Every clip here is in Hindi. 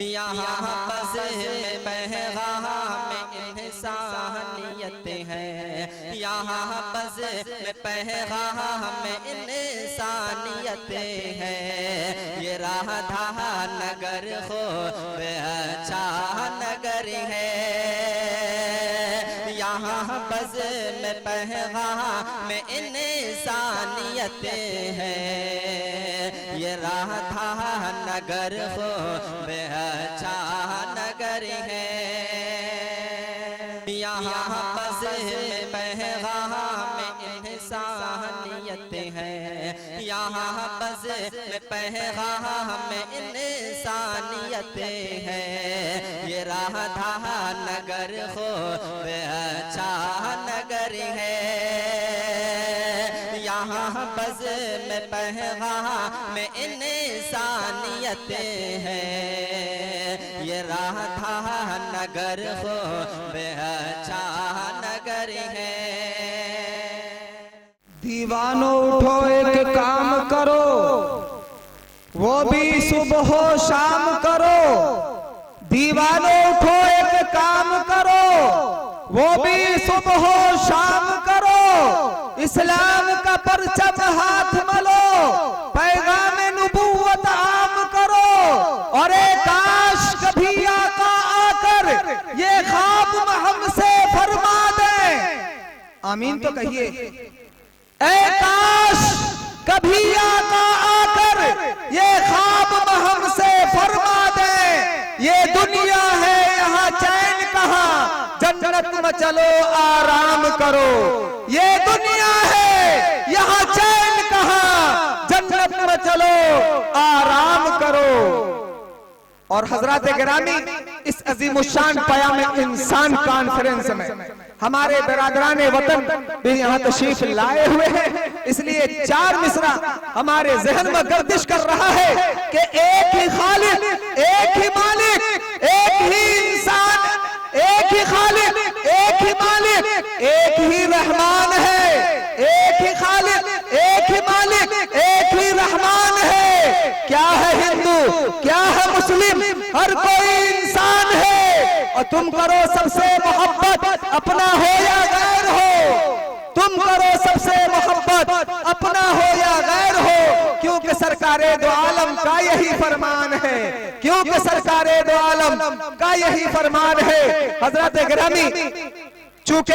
यहाँ बस पैगाम इंसानियत है, यहाँ बस पैगाम इंसानियत है। ये राधा नगर हो अच्छा नगर है, यहाँ बस पैगाम इंसानियत है। ये राधा नगर हो अच्छा नगर है, यहाँ बस पैगाम इंसानियत है, यहाँ बस पैगाम इंसानियत है। ये राधा नगर हो अच्छा नगर है, यहाँ बस पैगाम इंसानियत है। ये राधा नगर हो अच्छा नगर है। दीवानो उठो एक काम करो, वो भी सुबह शाम करो। दीवानो उठो एक काम करो, वो भी सुबह शाम करो। इस्लाम का परचम हाथ मलो, पैगाम नबूवत आम करो। और काश कभी आका आकर ये ख्वाब हमसे फरमा दे। आमीन तो कहिए। ऐ काश कभी आका आकर ये ख्वाब हमसे फरमा दे। ये दुनिया है यहाँ चैन कहाँ, जन्नत में चलो आराम करो। ये दुनिया है यहाँ चैन कहाँ, जन्नत में चलो आराम करो। और हजरात गिरामी, इस अजीमुशान क़याम इंसान कॉन्फ्रेंस में हमारे बिरादरान वतन भी यहाँ तशरीफ लाए हुए हैं। इसलिए चार मिसरा हमारे जहन में गर्दिश कर रहा है कि एक ही खालिक, एक ही मालिक, एक ही इंसान, एक ही खालिक, एक ही मालिक, एक ही रहमान है। एक ही खालिक, एक ही मालिक, एक ही रहमान है। क्या है हिंदू, क्या है मुस्लिम, हर कोई इंसान है। और तुम करो सबसे मोहब्बत, अपना हो या गैर हो। तुम करो सबसे मोहब्बत, अपना हो या गैर हो। क्योंकि सरकारे दो आलम का यही फरमान है, क्योंकि सरकारे दो आलम का यही फरमान है। हजरत गिरामी, चूंकि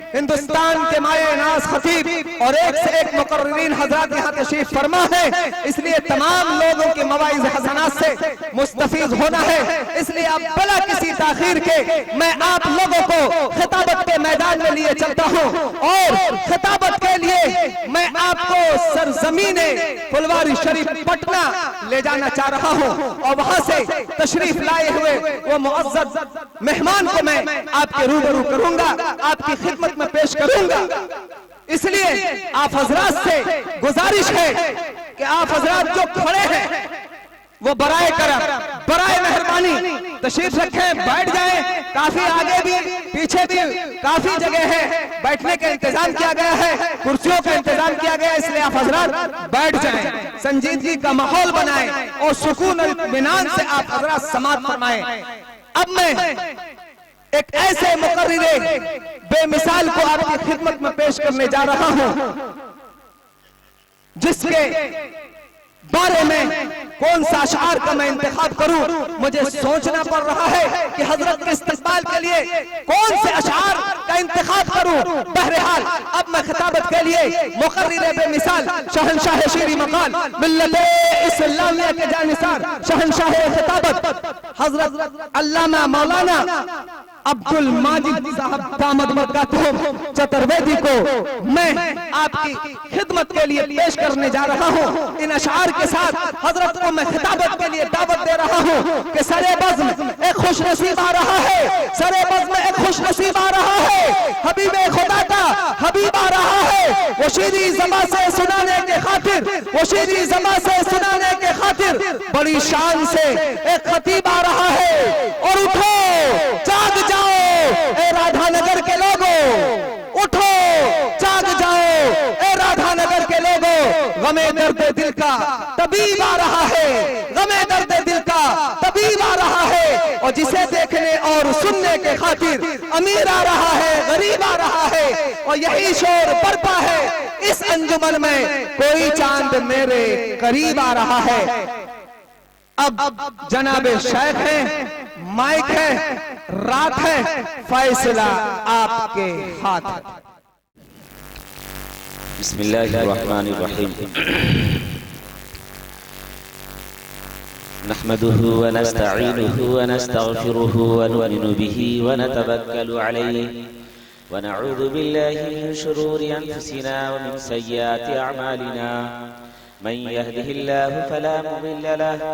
हिंदुस्तान के माये नाज खतीब और एक से एक मुकर्रिरीन हजरात यहाँ तशरीफ फरमा है, इसलिए तमाम लोगों की मवाइज़ हसनात से मुस्तफीज होना है। इसलिए अब बिला किसी ताखीर के मैं आप लोगों को खिताबत के मैदान में लिए चलता हूँ। और खिताबत के लिए मैं आपको सरजमीने फुलवारी शरीफ पटना ले जाना चाह रहा हूँ। और वहां से तशरीफ लाए हुए वो मुअज़्ज़ज़ मेहमान को मैं आपके रूबरू करूंगा, आपकी खिदमत में पेश करूंगा। इसलिए आप हजरात से गुजारिश है कि आप हजरात जो खड़े हैं वो बराए करम, बराए मेहरबानी तशरीफ रखें, बैठ जाएं। काफी आगे भी पीछे भी काफी जगह है, बैठने का इंतजाम किया गया है, कुर्सियों का इंतजाम किया गया है। इसलिए आप हजरात बैठ जाएं, संजीदगी का माहौल बनाएं और सुकून और इत्मीनान से आप हजरात समाअत फरमाएं। अब मैं एक ऐसे मुकर्रिरे बेमिसाल को आपकी खिदमत में पेश करने जा रहा हूं, जिसके बारे में कौन सा अशआर का मैं इंतखाब करूं, मुझे सोचना पड़ रहा है कि हजरत के इस्तकबाल के लिए कौन से अशआर का इंतखाब करूं। बहरहाल अब मैं खिताबत के लिए मुकर्रिरे बेमिसाल शहंशाह शीरी मकाल मिल्लत इस्लामिया के जानिसार शहंशाह खिताबत हजरत अल्लामा मौलाना अब्दुल माजिद साहब दामद बरकातुहुम चतुर्वेदी को मैं आपकी खिदमत के लिए पेश करने जा रहा हूँ। इन अशआर के साथ हजरत को मैं खिताबत के लिए दावत दे रहा हूँ कि सरे बज़्म एक खुश नसीब आ रहा है, सरे बज़्म एक खुश नसीब आ रहा है। हबीबे खुदा का हबीब आ रहा है, वो शीरी ज़बां से सुनाने के खातिर, वो शीरी ज़बां से सुनाने के खातिर बड़ी शान से एक खतीब आ रहा है। और उठो, जाग जाओ ए राधा नगर के लोगों, उठो जाग जाओ ए राधा नगर के लोगों। गमे दर्द दिल का तबीब आ रहा है, गमे दर्द दिल का तबीब आ रहा और जिसे देखने और सुनने के खातिर अमीर आ रहा है, गरीब आ रहा है, और यही शोर बरपा है इस अंजुमन में, कोई चांद मेरे करीब आ रहा है। अब जनाबे शेख है, माइक है, रात है, फैसला आपके हाथ। बिस्मिल्लाहिर्रहमानिर्रहीम। नहमदुहु व नस्तईनुहु व नस्तगफिरुहु व नु'मिनु बिही व नतवक्कलु अलैहि व नऊज़ु बिल्लाहि मिन शुरूरि अनफुसिना व मिन सय्यिआति अअमालिना। मन यहदिहिल्लाहु फला मुदिल्ल लहु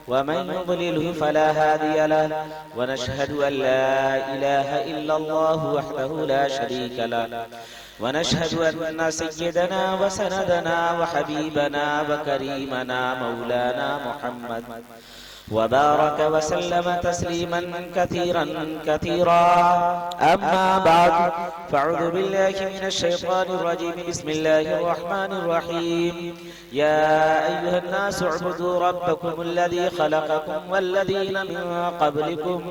व मन युद्लिलहु फला हादिय लहु व नशहदु अन ला इलाहा इल्लल्लाहु वहदहु ला शरीका लहु व नशहदु अन्न सय्यदना व सनदना व हबीबना व करीमना मौलाना मुहम्मद व बारक व सल्लम तस्लीमन कसीरन कसीरा। अम्मा बाद फअऊज़ु बिल्लाहि मिनश शैतानिर रजीम। बिस्मिल्लाहिर रहमानिर रहीम। या अय्युहन नासु उअ्बुदू रब्बकुमुल्लज़ी खलक़कुम वल्लज़ीना मिन क़ब्लिकुम।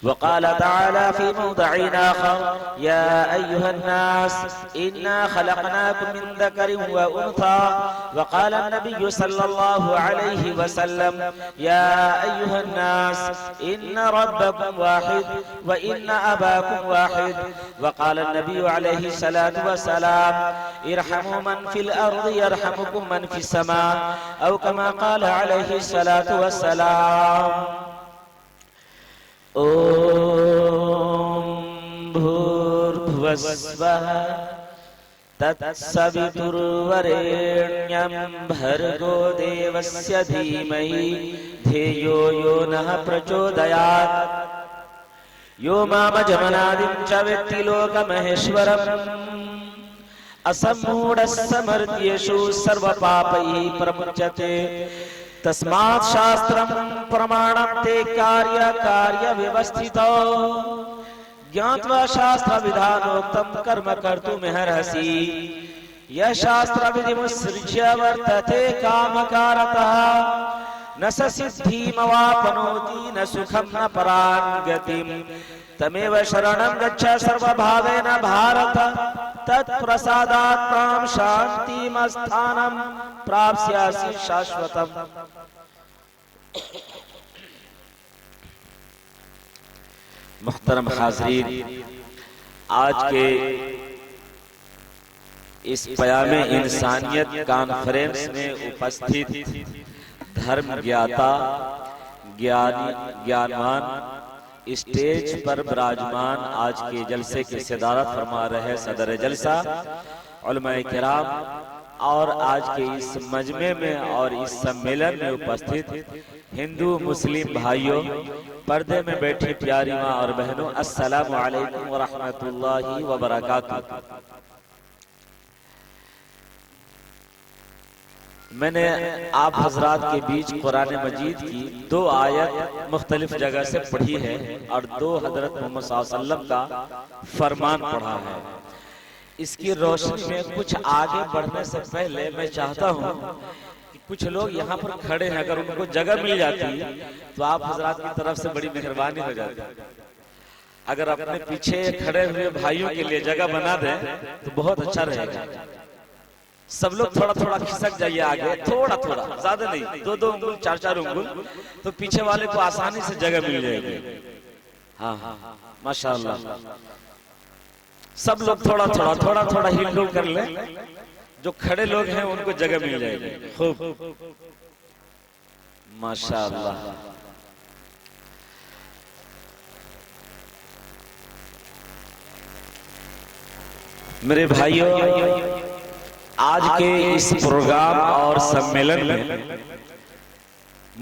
वक़ाल तआला फ़ी मौदिइन आख़र या अय्युहन नास इन्ना खलक़नाकुम मिन ज़करिन व उन्सा। वक़ाल नबी सल्लल्लाहु अलैहि वसल्लम या अय्युहन नास इन्न रब्बकुम वाहिद व इन्न अबाकुम वाहिद। वक़ाल नबी अलैहि सलातु वस्सलाम इरहमू मन फिल अर्दि यरहमुकुम मन फिस समा औ कमा क़ाल अलैहि सलातु वस्सलाम। ओम भूर्भुवस्वः तत्सवितुर्वरेण्यं भर्गो देवस्य धीमहि धियो यो नः प्रचोदयात्। यो मामजमनादिं च वेत्ति लोकमहेश्वरम् असम्मूढस्समर्थ्येषु सर्वपापैः प्रमुच्यते। तस्मात् शास्त्रं प्रमाणं ते कार्य कार्य व्यवस्थितो ज्ञात्वा शास्त्र विधानोक्तं कर्म कर्तुमिहर्हसि। यः शास्त्र विधिमुत्सृज्य वर्तते कामकारतः न स सिद्धिमवाप्नोति न सुखं न परां गतिं। तमेव शरणं गच्छ सर्वभावेन भारत तत्प्रसादात् त्वां शान्तिमस्थानं प्राप्स्यसि शाश्वतम्। मुहतरम हाज़रीन, आज के इस पयामे इंसानियत कॉन्फ्रेंस में उपस्थित धर्म ज्ञाता, ज्ञानी, ज्ञानवान, स्टेज पर विराजमान आज के जलसे की सदारत फरमा रहे सदर जलसा उलमाए किराम, और आज के इस मजमे में और इस सम्मेलन में उपस्थित हिंदू मुस्लिम भाइयों, पर्दे में बैठी प्यारी माँ और बहनों, अस्सलामु अलैकुम व रहमतुल्लाहि व बरकातुहू। मैंने आप हजरात के बीच कुरान मजीद की 2 आयत मुख्तलिफ जगह से पढ़ी है और 2 हजरत मोहम्मद सल्लल्लाहु अलैहि वसल्लम का फरमान पढ़ा है। इसकी रोशनी में कुछ आगे बढ़ने से पहले मैं चाहता हूँ कि कुछ लोग यहाँ पर खड़े हैं, अगर उनको जगह मिल जाती तो आप हजरात की तरफ से बड़ी मेहरबानी हो जाती। अगर अपने पीछे खड़े हुए भाइयों के लिए जगह बना दें तो बहुत अच्छा रहेगा। सब लोग थोड़ा थोड़ा खिसक जाइए आगे, थोड़ा थोड़ा, ज्यादा नहीं, 2-2 उंगल 4-4 उंगल, तो पीछे वाले को आसानी से जगह मिल जाएगी। हाँ हाँ, माशाअल्लाह। सब लोग थोड़ा थोड़ा थोड़ा थोड़ा हिल डुल कर ले, जो खड़े लोग हैं उनको जगह मिल जाएगी। खूब, माशाअल्लाह। मेरे भाइयों, आज के इस प्रोग्राम और सम्मेलन में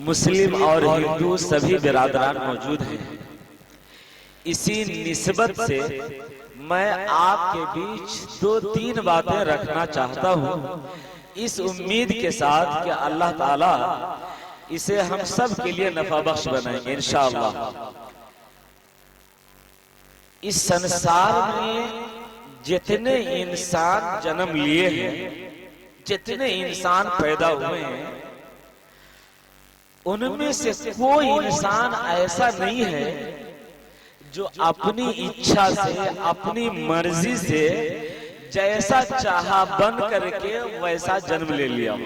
मुस्लिम और हिंदू सभी बिरादरान मौजूद हैं। इसी निस्बत से मैं आपके बीच 2-3 बातें रखना चाहता हूं, इस उम्मीद के साथ कि अल्लाह ताला इसे हम सब के लिए नफा बख्श बनाएंगे इंशाअल्लाह। इस संसार में जितने इंसान जन्म लिए हैं, जितने इंसान पैदा हुए हैं, उनमें से कोई इंसान ऐसा नहीं है जो अपनी इच्छा से, अपनी मर्जी से जैसा चाहा बन करके वैसा जन्म ले लिया।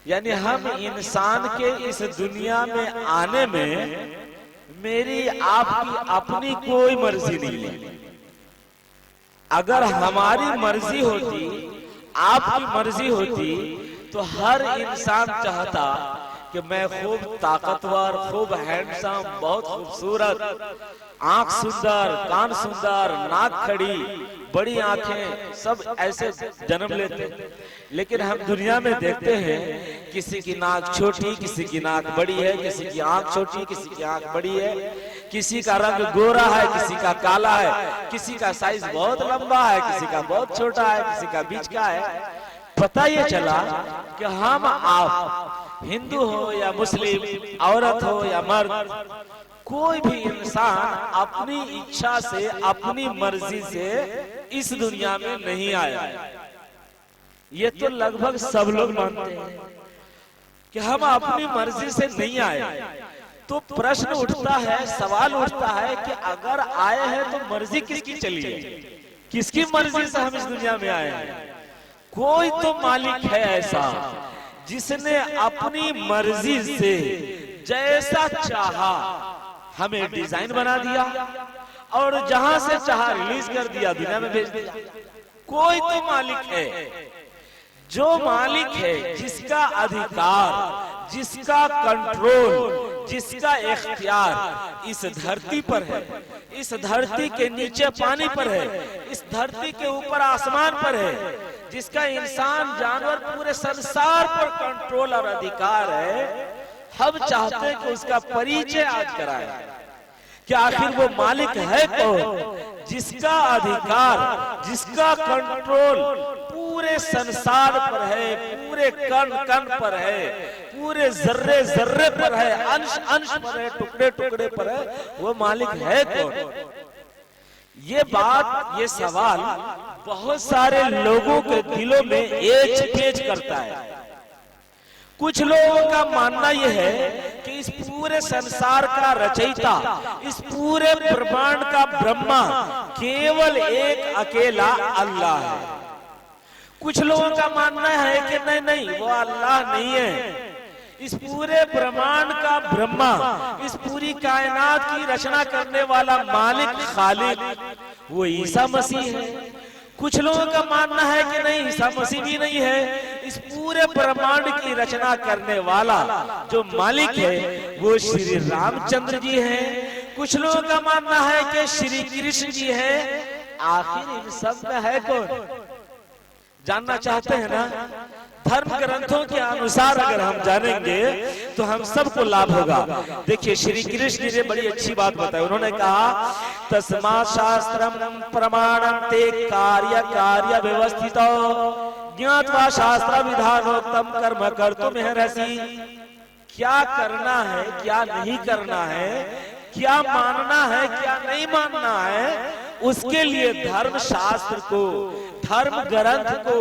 यानी हम इंसान के इस दुनिया में आने में मेरी आपकी अपनी कोई मर्जी नहीं है। अगर हमारी मर्जी होती, आपकी मर्जी होती, तो हर इंसान चाहता कि मैं खूब ताकतवर, खूब हैंडसम, बहुत खूबसूरत, आंख सुंदर, कान सुंदर, नाक खड़ी, बड़ी आंखें, सब ऐसे जन्म लेते। लेकिन हम दुनिया में देखते हैं किसी की नाक छोटी, किसी की नाक बड़ी है, किसी की आंख छोटी, किसी की आंख बड़ी है, किसी का रंग गोरा है, किसी का काला है, किसी का साइज बहुत लंबा है, किसी का बहुत छोटा है, किसी का बीच का है। पता ये चला कि हम आप हिंदू हो या मुस्लिम, औरत हो या मर्द, कोई भी इंसान अपनी इच्छा से, अपनी मर्जी से इस दुनिया में नहीं आया। ये तो लगभग सब लोग मानते हैं कि हम अपनी मर्जी से नहीं आए। तो प्रश्न उठता है, सवाल उठता है कि अगर आए हैं तो मर्जी किसकी चली है? किसकी मर्जी से हम इस दुनिया में आए हैं? कोई तो मालिक है ऐसा जिसने अपनी मर्जी से जैसा चाहा हमें डिजाइन बना दिया और जहां से चाहा रिलीज कर दिया, दुनिया में भेज दिया। कोई तो मालिक है, जो मालिक है, जिसका अधिकार, जिसका कंट्रोल, जिसका इख्तियार इस धरती पर है, इस धरती के नीचे पानी पर है, इस धरती के ऊपर आसमान पर है, जिसका इंसान, जानवर, पूरे संसार पर कंट्रोल और अधिकार है। हम चाहते हैं कि उसका परिचय आज कराएं कि आखिर वो मालिक है कौन, जिसका अधिकार, जिसका कंट्रोल पूरे संसार पर है, पूरे कण कण पर है, पूरे जर्रे जर्रे पर है, अंश अंश पर है, टुकड़े टुकड़े पर है। वो मालिक है कौन? ये बात, ये सवाल बहुत सारे लोगों के दिलों में एज पेज करता है। कुछ लोगों का मानना यह है कि इस पूरे संसार का रचयिता, इस पूरे ब्रह्मांड का ब्रह्मा केवल एक अकेला अल्लाह है। कुछ लोगों का मानना है कि नहीं नहीं, वो अल्लाह नहीं है। इस पूरे ब्रह्मांड का ब्रह्मा, इस पूरी कायनात की रचना करने वाला मालिक, खालिक, वो ईसा मसीह है। कुछ लोगों का मानना है कि नहीं, ईसा मसीह भी नहीं है। इस पूरे ब्रह्मांड की रचना करने वाला जो मालिक है वो श्री रामचंद्र जी हैं। कुछ लोगों का मानना है कि श्री कृष्ण जी हैं। आखिर इन सब में है कौन? जानना चाहते हैं ना? धर्म ग्रंथों के अनुसार अगर हम जानेंगे तो हम सबको लाभ होगा। देखिए, श्री कृष्ण जी ने बड़ी अच्छी बात बताई। उन्होंने कहा, तस्मात् शास्त्रम प्रमाणं ते कार्य कार्य व्यवस्थितो ज्ञात्वा शास्त्र विधानोक्तम कर्म कर्तुमर्हसि। क्या करना है, क्या नहीं करना है, क्या मानना है, क्या नहीं मानना है, उसके लिए धर्म शास्त्र को, धर्म ग्रंथ को,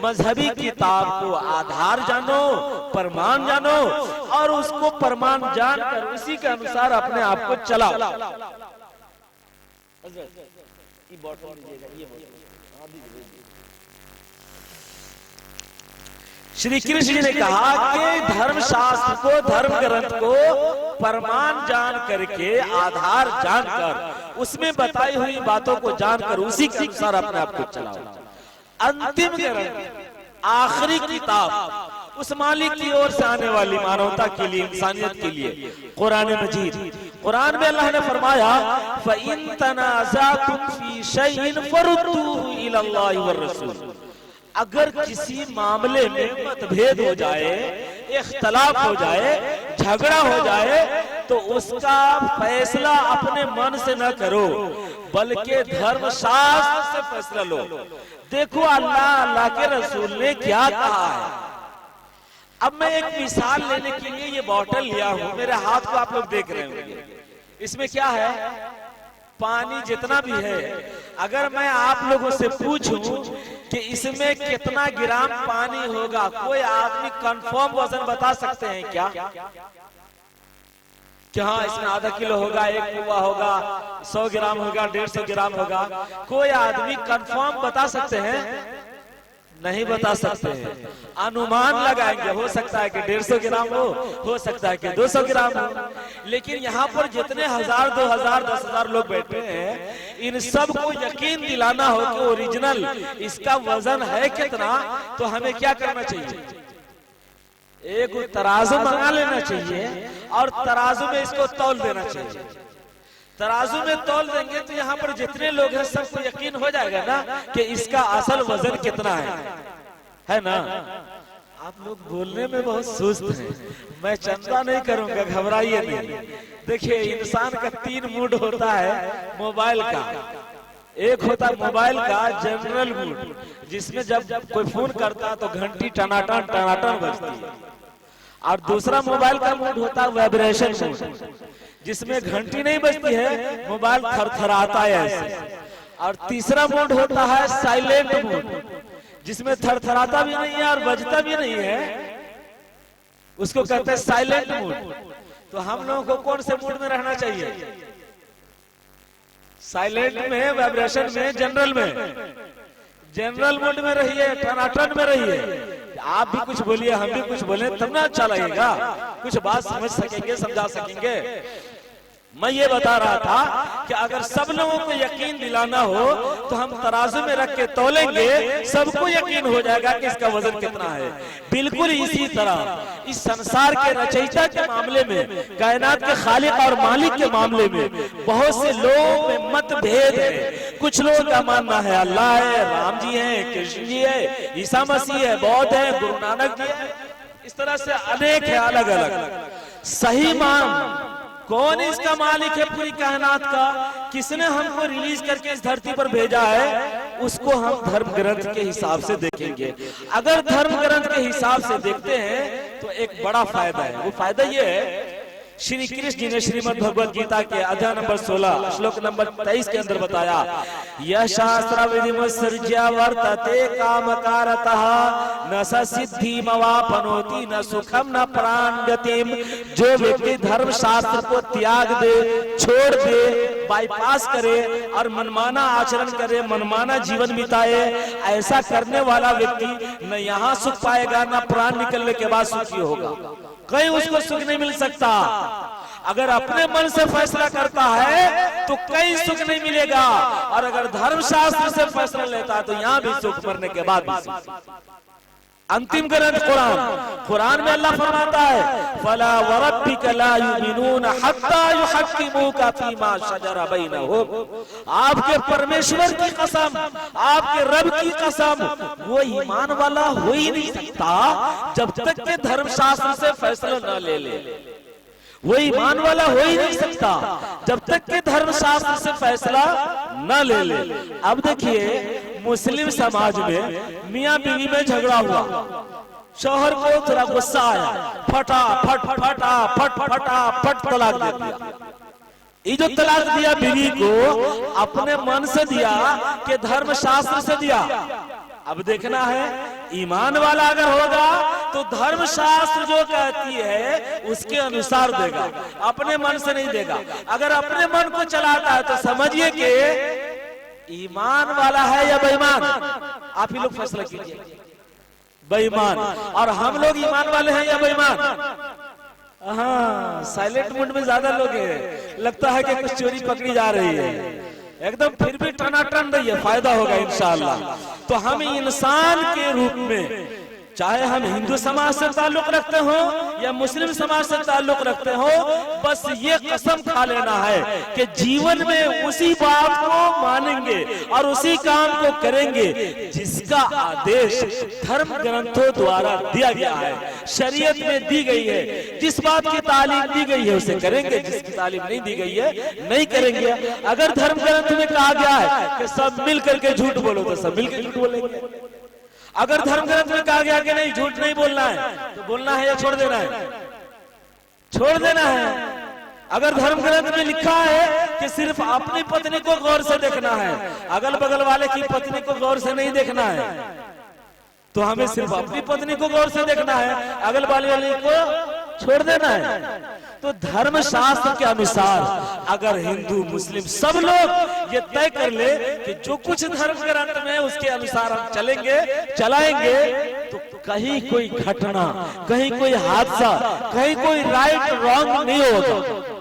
मजहबी किताब को आधार जानो, प्रमाण जानो और उसको प्रमाण जानकर उसी के अनुसार अपने आप को चलाओ। श्री कृष्ण जी ने कहा कि धर्म शास्त्र को, धर्म ग्रंथ को प्रमाण जान करके, आधार जानकर, उसमें बताई हुई बातों को जानकर उसी के अनुसार अपने आप को चलाओ। अंतिम ग्रंथ, आखिरी किताब, उस मालिक की ओर से आने वाली मानवता के लिए, इंसानियत के लिए, कुरान मजीद। कुरान में अल्लाह ने फरमाया, फ़इन तनाज़अतुम फ़ी शैइन फरुद्दूहु इलल्लाहि वर रसूल। अगर किसी मामले में मतभेद हो जाए, इख्तलाफ हो जाए, झगड़ा हो जाए, तो उसका फैसला अपने मन से न करो, बल्कि धर्म शास्त्र से फैसला लो। देखो अल्लाह, अल्लाह के रसूल ने क्या कहा है। अब मैं एक मिसाल लेने के लिए ये बोतल लिया हूं, मेरे हाथ को आप लोग देख रहे होंगे। इसमें क्या है? पानी जितना भी है। अगर मैं आप लोगों से पूछूं कि इसमें कितना ग्राम पानी होगा? कोई आदमी कंफर्म वजन बता सकते हैं क्या कि हाँ इसमें आधा किलो होगा, 1 पौवा होगा, 100 ग्राम होगा, 150 ग्राम होगा? कोई आदमी कंफर्म बता सकते हैं? नहीं बता सकते हैं। अनुमान लगाएंगे, हो सकता है कि 150 ग्राम हो सकता है कि 200 ग्राम हो। लेकिन यहाँ पर जितने 1000, 2000, 10,000 लोग बैठे हैं, इन सब को यकीन दिलाना हो कि ओरिजिनल इसका वजन है कितना, तो हमें क्या करना चाहिए? एक तराजू मंगा लेना चाहिए और तराजू में इसको तौल देना चाहिए। तराजू में तौल देंगे तो यहाँ पर जितने लोग हैं सबको यकीन हो जाएगा ना कि इसका असल वजन कितना है ना? आप लोग बोलने में बहुत सुस्त हैं, मैं चंदा नहीं करूंगा, घबराइए नहीं। देखिए इंसान का 3 मूड होता है मोबाइल का। एक होता है मोबाइल का जनरल मूड, जिसमें जब कोई फोन करता है तो घंटी टनाटन टनाटन बजती है। और दूसरा मोबाइल का मूड होता है वाइब्रेशन मूड, जिसमें घंटी नहीं बजती है, मोबाइल थरथराता है ऐसे। और तीसरा मूड होता है साइलेंट मूड, जिसमें थरथराता भी नहीं है और बजता भी नहीं है, उसको कहते हैं साइलेंट मूड। तो हम लोगों को कौन से मूड में रहना चाहिए? साइलेंट में, वाइब्रेशन में, जनरल में। जनरल मूड में रहिए, टनाटन में रहिए। आप भी कुछ बोलिए, हम भी कुछ बोले, तब ना अच्छा लगेगा, कुछ बात समझ सकेंगे, समझा सकेंगे। मैं ये बता रहा था कि अगर सब लोगों को यकीन दिलाना हो तो हम तराजू में रख के तौलेंगे, सबको यकीन हो जाएगा कि इसका वजन कितना है। बिल्कुल इसी तरह इस संसार के रचयिता के मामले में, कायनात के खालिक और मालिक के मामले में बहुत से लोगों में मतभेद है। कुछ लोगों का मानना है अल्लाह है, राम जी है, कृष्ण जी है, ईसा मसीह है, बौद्ध है, गुरु नानक जी है, इस तरह से अनेक है अलग अलग। सही मान कौन इसका मालिक है पूरी कायनात का, किसने हमको रिलीज करके इस धरती पर भेजा है, उसको हम धर्म ग्रंथ के हिसाब से देखेंगे। अगर धर्म ग्रंथ के हिसाब से देखते हैं तो एक बड़ा फायदा है। वो फायदा ये है, श्री कृष्ण जी ने श्रीमद् भगवद गीता के अध्याय नंबर 16 श्लोक नंबर 23 के अंदर बताया, यह शास्त्र विधिमुत्सृज्य वर्तते कामकारतः न स सिद्धिमवाप्नोति न सुखम न प्राणगतिम। जो व्यक्ति धर्म शास्त्र को त्याग दे, छोड़ दे, बाईपास करे और मनमाना आचरण करे, मनमाना जीवन बिताए, ऐसा करने वाला व्यक्ति न यहाँ सुख पाएगा, न प्राण निकलने के बाद सुखी होगा। कहीं उसको सुख नहीं मिल सकता। अगर अपने मन से फैसला करता है तो कहीं सुख नहीं मिलेगा, और अगर धर्म शास्त्र से फैसला लेता है तो यहाँ भी सुख, मरने के बाद भी सुख। अंतिम ग्रंथ कुरान में अल्लाह फरमाता है, फला वरब्बिक ला युमिनून हत्ता युहक्किमूका फीमा शजरा बैनहुम। आपके परमेश्वर की कसम, आपके रब की कसम, वो ईमान वाला हो ही नहीं सकता जब तक के धर्म शास्त्र से फैसला न ले ले। वो ईमान वाला हो ही नहीं सकता जब तक के धर्म शास्त्र से फैसला न ले ले। अब देखिए मुस्लिम समाज में मियाँ बीवी में झगड़ा हुआ, शौहर को थोड़ा गुस्सा आया, फट तलाक दे दिया। ये जो तलाक दिया बीवी को अपने मन से दिया कि धर्म शास्त्र से दिया। अब देखना है ईमान वाला अगर होगा तो धर्म शास्त्र जो कहती है उसके अनुसार देगा, अपने मन से नहीं देगा। अगर अपने मन को चलाता है तो समझिए कि ईमान वाला है या बेईमान, आप ही लोग फैसला कीजिए। बेईमान। और हम लोग ईमान वाले हैं या बेईमान? हाँ, साइलेंट मूड में ज्यादा लोग हैं, लगता है कि कुछ चोरी पकड़ी जा रही है, एकदम फिर भी टनाटन रही है, फायदा होगा इंशाअल्लाह। तो हम इंसान के रूप में, चाहे हम हिंदू समाज से ताल्लुक रखते हो या मुस्लिम समाज से ताल्लुक रखते हो, बस ये कसम खा लेना है कि जीवन में उसी बात को मानेंगे और उसी काम को करेंगे जिसका आदेश धर्म ग्रंथों द्वारा दिया गया है, शरीयत में दी गई है। जिस बात की तालीम दी गई है उसे करेंगे, जिसकी तालीम नहीं दी गई है नहीं करेंगे। अगर धर्म ग्रंथ में कहा गया है कि सब मिल करके झूठ बोलो तो सब मिलकर झूठ बोलेंगे। अगर धर्म ग्रंथ में कहा गया कि नहीं झूठ नहीं बोलना है तो बोलना है या छोड़ देना है? छोड़ देना है। अगर धर्म ग्रंथ में लिखा है कि सिर्फ अपनी पत्नी को गौर से देखना है, अगल बगल वाले की पत्नी को गौर से नहीं देखना है, तो हमें सिर्फ अपनी पत्नी को गौर से देखना है, अगल वाले को छोड़ देना है। तो धर्म शास्त्र के अनुसार अगर हिंदू मुस्लिम सब लोग ये तय कर ले कि जो कुछ धर्म ग्रंथ में उसके अनुसार हम चलेंगे चलाएंगे, तो कहीं कोई घटना, कहीं कोई हादसा, कहीं कोई राइट रॉन्ग नहीं होगा।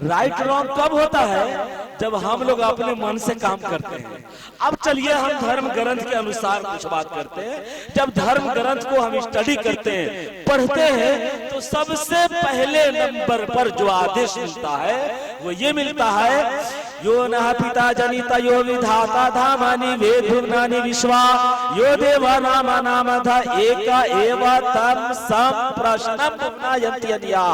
राइट रॉन्ग कब होता है? जब हम लोग अपने मन से काम करते हैं। अब चलिए हम धर्म ग्रंथ के अनुसार कुछ बात करते हैं। जब धर्म ग्रंथ को हम स्टडी करते हैं, पढ़ते हैं, तो सबसे पहले नंबर पर जो आदेश मिलता है वो ये मिलता है, यो नः पिता जनिता यो विधाता धामानि वेद भुवनानि विश्वा यो देवा नामा नामधा एका एव तम सम प्रश्नम पुनायन्ति यदिया।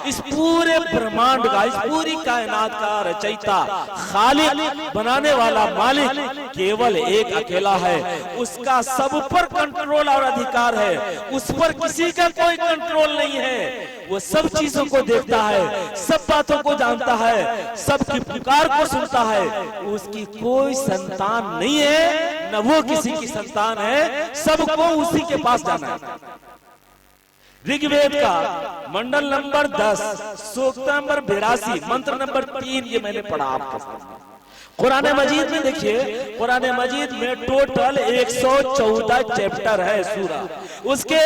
इस पूरे ब्रह्मांड का, इस पूरी कायनात का रचयिता, खालिक, बनाने वाला मालिक केवल एक अकेला है। उसका सब पर कंट्रोल और अधिकार है, उस पर किसी का कोई कंट्रोल नहीं है। वो सब चीजों को देखता है, सब बातों को जानता है, सबकी पुकार को सुनता है। उसकी कोई संतान नहीं है, न वो किसी की संतान है, सबको उसी के पास जाना है। ऋग्वेद का मंडल नंबर 10 सूक्त नंबर 82 मंत्र नंबर 3 ये मैंने पढ़ा आपके सामने। कुरान मजीद में देखिए, कुरान मजीद में टोटल 114 चैप्टर है सूरा। उसके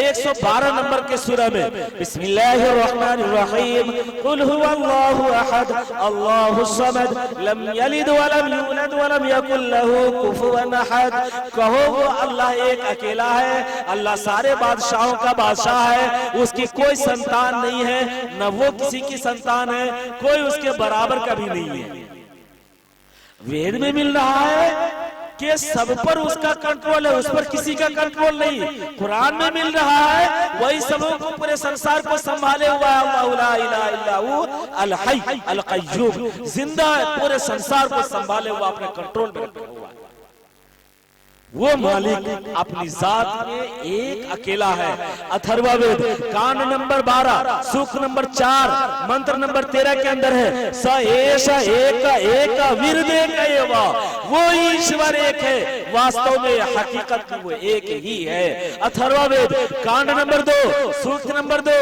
112 नंबर के सूरा में बिस्मिल्लाहिर्रहमानिर्रहीम कुल हुवल्लाहु अहद अल्लाहुस समद लम यलिद वलम यूलद वलम यकुल लहू कुफुवन अहद। कहो वो अल्लाह एक अकेला है, अल्लाह सारे बादशाहों का बादशाह है, उसकी कोई संतान नहीं है, न वो किसी की संतान है, कोई उसके बराबर का भी नहीं है। वेद में मिल रहा है कि सब पर उसका कंट्रोल है, उस पर किसी का कंट्रोल नहीं। कुरान में मिल रहा है वही सबों को, पूरे संसार को संभाले हुआ है। अल्लाहु ला इलाहा इल्ला हु अल हय्य अल क़य्यूम, जिंदा है, पूरे संसार को संभाले हुआ, अपने कंट्रोल में रखा हुआ है। वो मालिक अपनी जात में एक अकेला है। अथर्ववेद कांड नंबर 12 सूक्त नंबर 4 मंत्र नंबर 13 के अंदर है, स एष एक एक विरदेक एव। वो ईश्वर एक है, वास्तव में हकीकत में वो एक ही है। अथर्ववेद कांड नंबर 2 सूक्त नंबर 2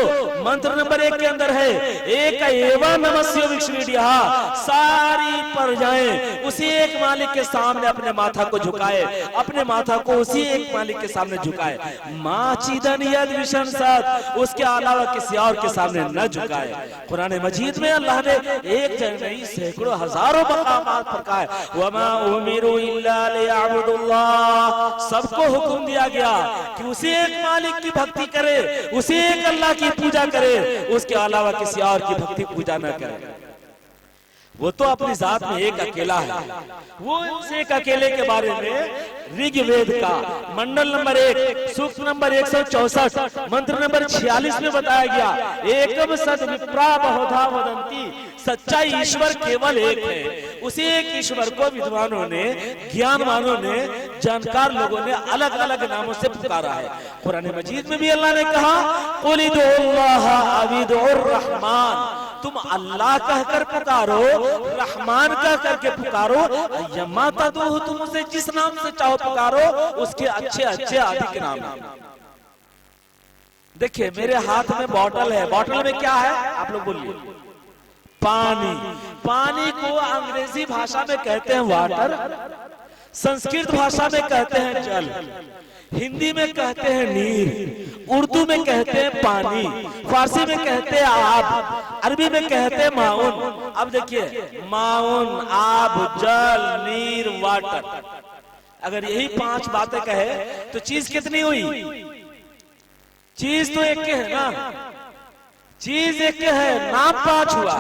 मंत्र नंबर 1 के अंदर है, एक एव नमस्यो विश्वविद्या। सारी प्रजाएं उसी एक मालिक के सामने अपने माथा को झुकाए, अपने माथा को उसी एक मालिक के सामने झुकाए। माचिदन यद विशंसत, उसके अलावा किसी और के सामने न झुकाए। कुरान मजीद में अल्लाह ने एक नहीं सैकड़ों हजारों मकामात पर कहा है, वमा उमिरु इल्ला लियअबुदुल्लाह। सबको हुक्म दिया गया कि उसी एक मालिक की भक्ति करे, उसी एक अल्लाह की पूजा करे, उसके अलावा किसी और की भक्ति पूजा न करे। वो तो अपनी जात में एक अकेला है। वो उस एक अकेले के बारे में ऋग्वेद का मंडल नंबर 1 सूक्त नंबर 164 मंत्र नंबर 46 में बताया गया, एकम सद विप्रा बहुधा वदंती। सच्चा ईश्वर केवल एक है। उसी एक ईश्वर को विद्वानों ने, ज्ञानवानों ने, जानकार लोगों ने अलग अलग नामों से पुकारा है। कुरान मजीद में भी अल्लाह ने कहा, कुल उदुल्लाह अविदुर रहमान, तुम अल्लाह कहकर पुकारो, रहमान कह करके पुकारो, यम्मा तदूह, तुम उसे जिस नाम से चाहो पुकारो, उसके अच्छे अच्छे अधिक नाम है। देखिए मेरे हाथ में बोतल है, बोतल में क्या है आप लोग बोलिए? पानी। पानी को अंग्रेजी भाषा में कहते हैं वाटर, संस्कृत भाषा में कहते हैं जल, हिंदी में कहते हैं नीर, उर्दू में कहते हैं पानी, फारसी में कहते हैं आब, अरबी में कहते हैं माउन। अब देखिए माउन, आब, जल, नीर, वाटर, अगर यही 5 बातें कहे तो चीज कितनी हुई? चीज तो एक है ना, चीज एक है, नाम 5 हुआ,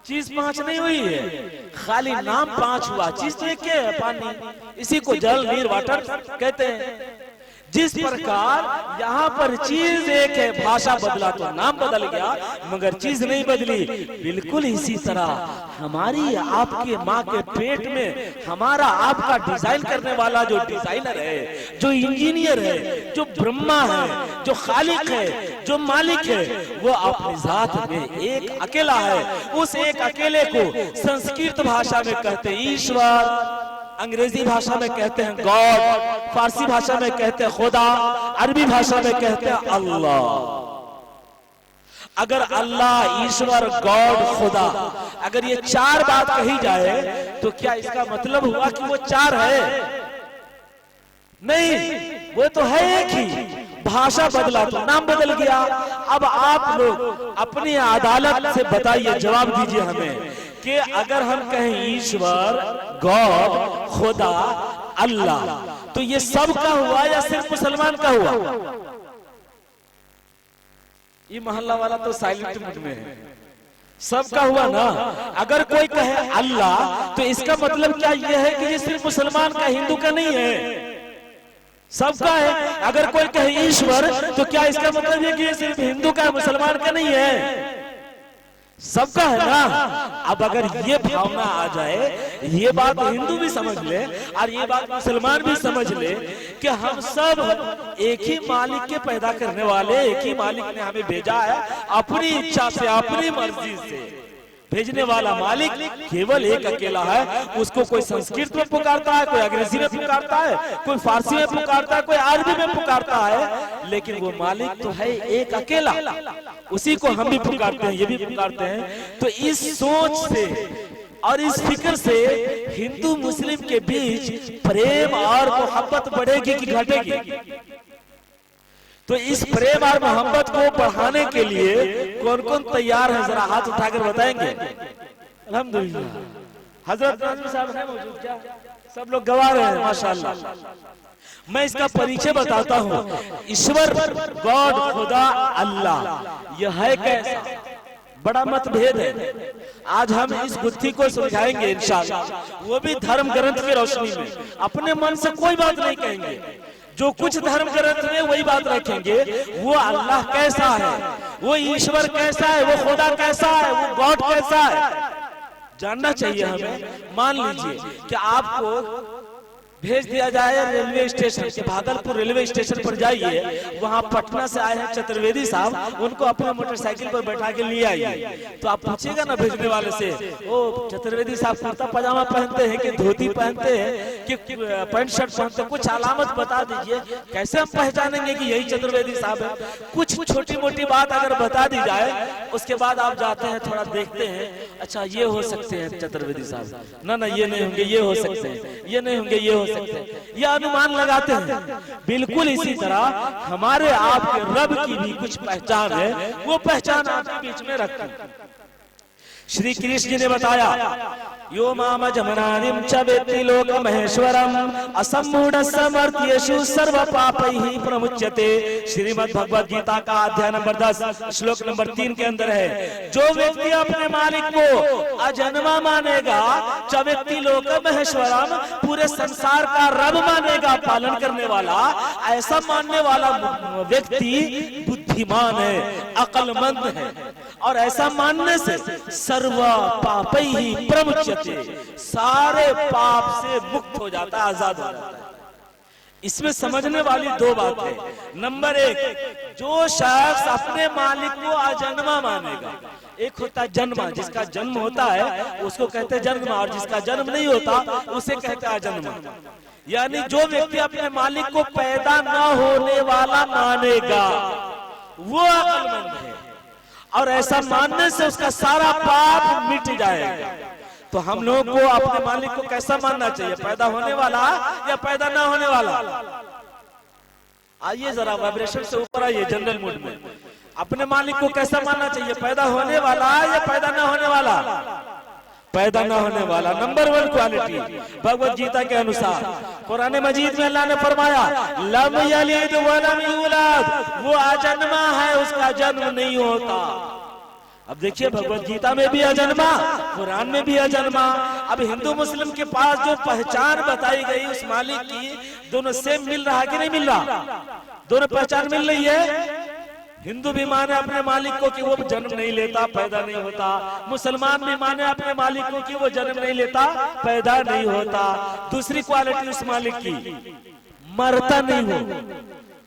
चीज 5 नहीं हुई है, खाली नाम 5 हुआ, चीज तो एक है, पानी। इसी को जल, नीर, वाटर कहते हैं। जिस प्रकार यहाँ पर चीज एक है, भाषा बदला तो नाम बदल गया, मगर चीज नहीं बदली। बिल्कुल इसी तरह हमारी आपके माँ के पेट में हमारा आपका डिजाइन करने वाला जो डिजाइनर है, जो इंजीनियर है, जो ब्रह्मा है, जो खालिक है, जो मालिक है वो अपनी जात में एक अकेला है। उस एक अकेले को संस्कृत भाषा में कहते हैं ईश्वर, अंग्रेजी भाषा में कहते हैं गॉड, फारसी भाषा में कहते हैं खुदा, अरबी भाषा में कहते हैं अल्लाह। अगर अल्लाह, ईश्वर, गॉड, खुदा, अगर ये चार बात कही जाए तो क्या इसका मतलब हुआ कि वो चार है? नहीं, वो तो है एक ही, भाषा बदला तो नाम बदल गया। अब आप लोग अपनी अदालत से बताइए, जवाब दीजिए हमें कि अगर हम कहें ईश्वर, गॉड, खुदा, अल्लाह, तो ये सब का हुआ या सिर्फ मुसलमान का हुआ? ये मोहल्ला वाला तो साइलेंट मूड में है, सबका हुआ ना। अगर कोई कहे अल्लाह तो इसका मतलब क्या यह है कि ये सिर्फ मुसलमान का, हिंदू का नहीं है, सबका है। अगर कोई कहे ईश्वर तो क्या इसका मतलब ये कि ये सिर्फ हिंदू का है, मुसलमान का नहीं है, सबका है ना। अब अगर ये भावना आ जाए, ये बात हिंदू भी समझ ले और ये बात मुसलमान भी समझ ले कि हम सब एक ही मालिक के पैदा करने वाले, एक ही मालिक ने हमें भेजा है, अपनी इच्छा से, अपनी मर्जी से भेजने वाला मालिक केवल एक अकेला है। उसको कोई संस्कृत में पुकारता है, कोई अंग्रेजी में पुकारता है, कोई फारसी में पुकारता है, कोई अरबी में पुकारता है, लेकिन वो मालिक तो है एक अकेला। उसी को हम भी पुकारते हैं, ये भी पुकारते हैं। तो इस सोच से और इस फिक्र से हिंदू मुस्लिम के बीच प्रेम और मोहब्बत बढ़ेगी कि घटेगी? तो इस प्रेम और मोहब्बत को बढ़ाने के लिए कौन कौन तैयार है, जरा हाथ उठाकर बताएंगे। अल्हम्दुलिल्लाह, हजरत नाज़िम साहब हैं मौजूद क्या? सब लोग गवाह रहे हैं, माशाअल्लाह। मैं इसका परिचय बताता हूँ। ईश्वर, गॉड, खुदा, अल्लाह, यह है कैसा? बड़ा मतभेद है। आज हम इस गुत्थी को समझाएंगे इंशाअल्लाह, वो भी धर्म ग्रंथ की रोशनी में। अपने मन से कोई बात नहीं कहेंगे, जो कुछ धर्म ग्रंथ में वही बात रखेंगे। वो अल्लाह कैसा है, वो ईश्वर कैसा है, वो खुदा कैसा है, वो गॉड कैसा है, जानना चाहिए हमें। मान लीजिए कि आपको भेज दिया जाए रेलवे स्टेशन के, भागलपुर रेलवे स्टेशन पर जाइए, वहां पटना से आए हैं चतुर्वेदी साहब, उनको अपने मोटरसाइकिल पर बैठा के लिए आइए। तो आप पूछिएगा ना भेजने वाले से, ओ चतुर्वेदी साहब कुर्ता पजामा पहनते हैं कि धोती पहनते हैं कि पैंट शर्ट पहनते हैं, कुछ अलामत बता दीजिए, कैसे हम पहचानेंगे कि यही चतुर्वेदी साहब है? कुछ छोटी मोटी बात अगर बता दी जाए, उसके बाद आप जाते हैं, थोड़ा देखते हैं, अच्छा ये हो सकते हैं चतुर्वेदी साहब, ना ना ये नहीं होंगे, ये हो सकते हैं, ये नहीं होंगे, ये हो सकते हैं, ये अनुमान लगाते हैं। बिल्कुल इसी तरह हमारे आपके रब की भी कुछ पहचान है, वो पहचान आपके बीच में रखें। श्री कृष्ण जी ने बताया, यो माम जमनानिम च वेत्ति लोक महेश्वरम असम्मूढ़ समर्थ्येषु सर्व पापैहि प्रमुच्यते। श्रीमद् भगवद गीता का अध्याय नंबर 10 श्लोक नंबर 3 के अंदर है, जो व्यक्ति अपने मालिक को अजन्मा मानेगा, च वेत्ति लोक महेश्वरम, पूरे संसार का रब मानेगा, पालन करने वाला, ऐसा मानने वाला व्यक्ति बुद्धिमान है, अक्लमंद है, और ऐसा मानने से सर्व पापैहि प्रमुच्यते, सारे पाप से मुक्त हो जाता है, आजाद हो जाता है। इसमें समझने वाली दो बात है। नंबर एक, जो शख्स अपने मालिक को अजन्मा मानेगा, एक होता है जन्मा, जिसका जन्म होता है उसको कहते हैं जन्मा, और जिसका जन्म नहीं होता उसे कहते हैं अजन्मा। यानी जो व्यक्ति अपने मालिक को पैदा न होने वाला मानेगा वो अक्लमंद है, और ऐसा मानने से उसका सारा पाप मिट जाएगा। तो हम लोगों को अपने मालिक को कैसा मानना चाहिए, पैदा होने वाला या पैदा ना होने वाला? आइए जरा वाइब्रेशन से ऊपर आइए, जनरल मूड में। अपने मालिक को कैसा मानना चाहिए, पैदा होने वाला या पैदा ना होने वाला? पैदा ना होने वाला। नंबर 1 क्वालिटी भगवत गीता के अनुसार, कुरान मजीद में अल्लाह ने फरमाया, लम यलिद व लम यूलद, वो अजन्मा है, उसका जन्म नहीं होता। अब देखिए, भगवत गीता में भी अजन्मा, कुरान में भी अजन्मा। अब हिंदू मुस्लिम के पास जो पहचान बताई गई उस मालिक की, दोनों सेम मिल रहा है कि नहीं मिल रहा? दोनों पहचान मिल रही है। हिंदू भी माने अपने मालिक को कि वो जन्म नहीं लेता, पैदा नहीं होता। मुसलमान भी माने अपने मालिक को कि वो जन्म नहीं लेता, पैदा नहीं होता। दूसरी क्वालिटी उस मालिक की, मरता नहीं हो।